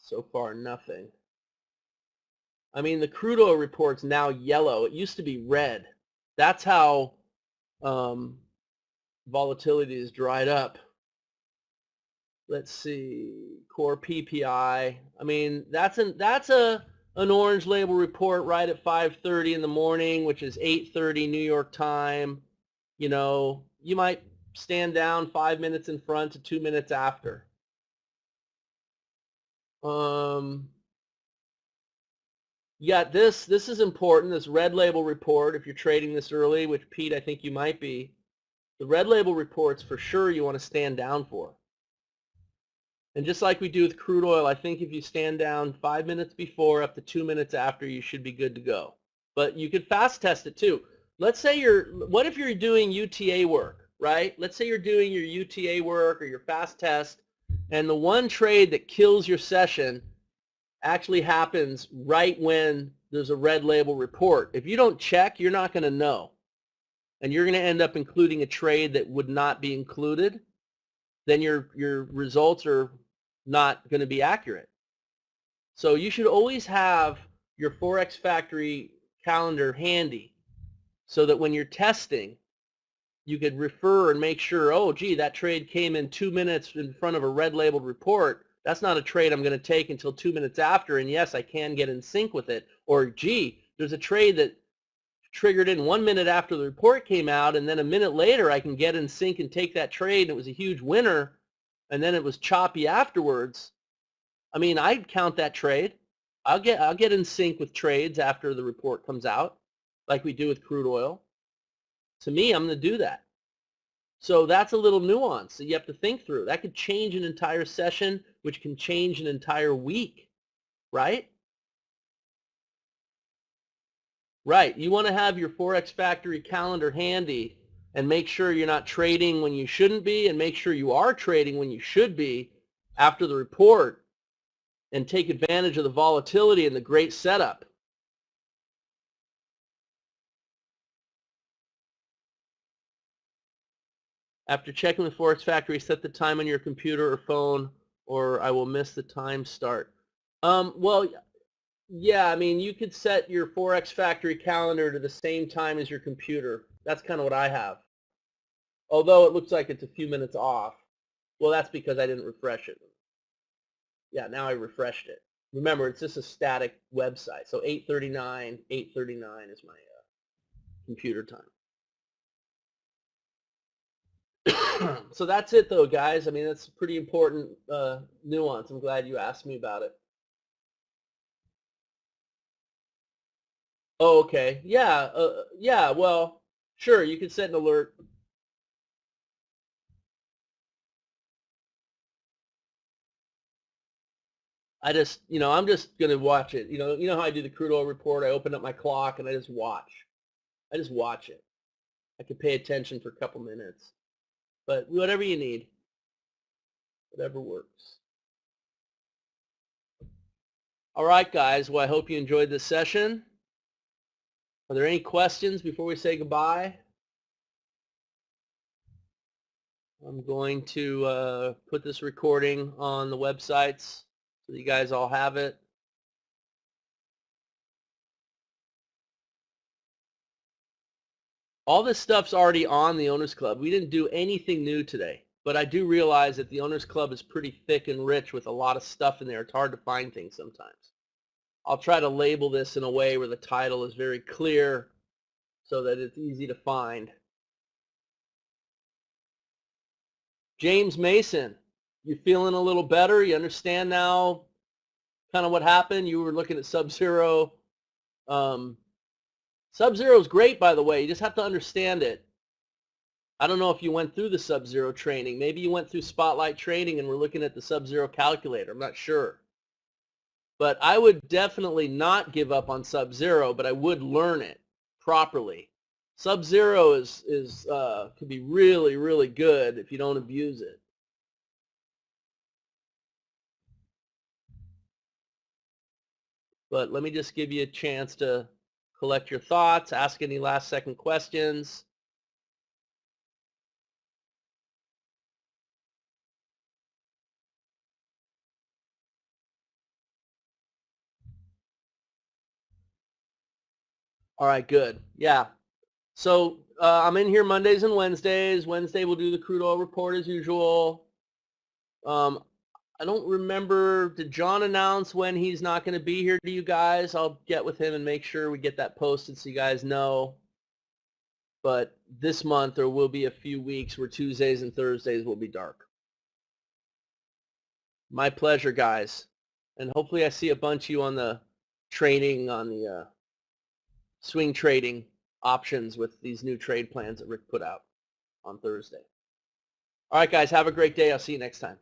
S1: So far, nothing. I mean, the crude oil report's now yellow. It used to be red. That's how volatility is dried up. Let's see, core PPI. I mean, that's an orange label report right at 5:30 in the morning, which is 8:30 New York time. You might stand down 5 minutes in front to 2 minutes after. Yeah, this is important, this red label report, if you're trading this early, which Pete, I think you might be. The red label reports for sure you want to stand down for. And just like we do with crude oil, I think if you stand down 5 minutes before up to 2 minutes after, you should be good to go. But you could fast test it too. Let's say what if you're doing UTA work, right? Let's say you're doing your UTA work or your fast test, and the one trade that kills your session actually happens right when there's a red label report. If you don't check, you're not going to know. And you're going to end up including a trade that would not be included. Then your results are not going to be accurate. So you should always have your Forex Factory calendar handy so that when you're testing, you could refer and make sure, oh, gee, that trade came in 2 minutes in front of a red labeled report. That's not a trade I'm going to take until 2 minutes after, and yes, I can get in sync with it. Or, gee, there's a trade that triggered in 1 minute after the report came out, and then a minute later I can get in sync and take that trade, and it was a huge winner. and then it was choppy afterwards, I mean, I'd count that trade. I'll get in sync with trades after the report comes out, like we do with crude oil. To me, I'm going to do that. So that's a little nuance that you have to think through. That could change an entire session, which can change an entire week, right? Right. You want to have your Forex Factory calendar handy and make sure you're not trading when you shouldn't be, and make sure you are trading when you should be after the report, and take advantage of the volatility and the great setup. After checking with Forex Factory, set the time on your computer or phone, or I will miss the time start. Well, yeah, I mean, you could set your Forex Factory calendar to the same time as your computer. That's kind of what I have. Although it looks like it's a few minutes off. Well, that's because I didn't refresh it. Yeah, now I refreshed it. Remember, it's just a static website. So 8:39 is my computer time. So that's it, though, guys. I mean, that's a pretty important nuance. I'm glad you asked me about it. Oh, okay. Yeah. Yeah. Well, sure. You can set an alert. I'm just gonna watch it. You know how I do the crude oil report. I open up my clock and I just watch. I just watch it. I could pay attention for a couple minutes, but whatever you need, whatever works. All right, guys. Well, I hope you enjoyed this session. Are there any questions before we say goodbye? I'm going to put this recording on the websites so that you guys all have it. All this stuff's already on the Owners Club. We didn't do anything new today, but I do realize that the Owners Club is pretty thick and rich with a lot of stuff in there. It's hard to find things sometimes. I'll try to label this in a way where the title is very clear so that it's easy to find. James Mason, you feeling a little better? You understand now kind of what happened? You were looking at Sub-Zero. Sub-Zero is great, by the way. You just have to understand it. I don't know if you went through the Sub-Zero training. Maybe you went through Spotlight training and were looking at the Sub-Zero calculator. I'm not sure. But I would definitely not give up on Sub-Zero, but I would learn it properly. Sub-Zero could be really, really good if you don't abuse it. But let me just give you a chance to collect your thoughts, ask any last-second questions. All right, good. Yeah. So I'm in here Mondays and Wednesdays. Wednesday we'll do the crude oil report as usual. I don't remember, did John announce when he's not going to be here to you guys? I'll get with him and make sure we get that posted so you guys know. But this month there will be a few weeks where Tuesdays and Thursdays will be dark. My pleasure, guys. And hopefully I see a bunch of you on the training, on the swing trading options with these new trade plans that Rick put out on Thursday. All right, guys, have a great day. I'll see you next time.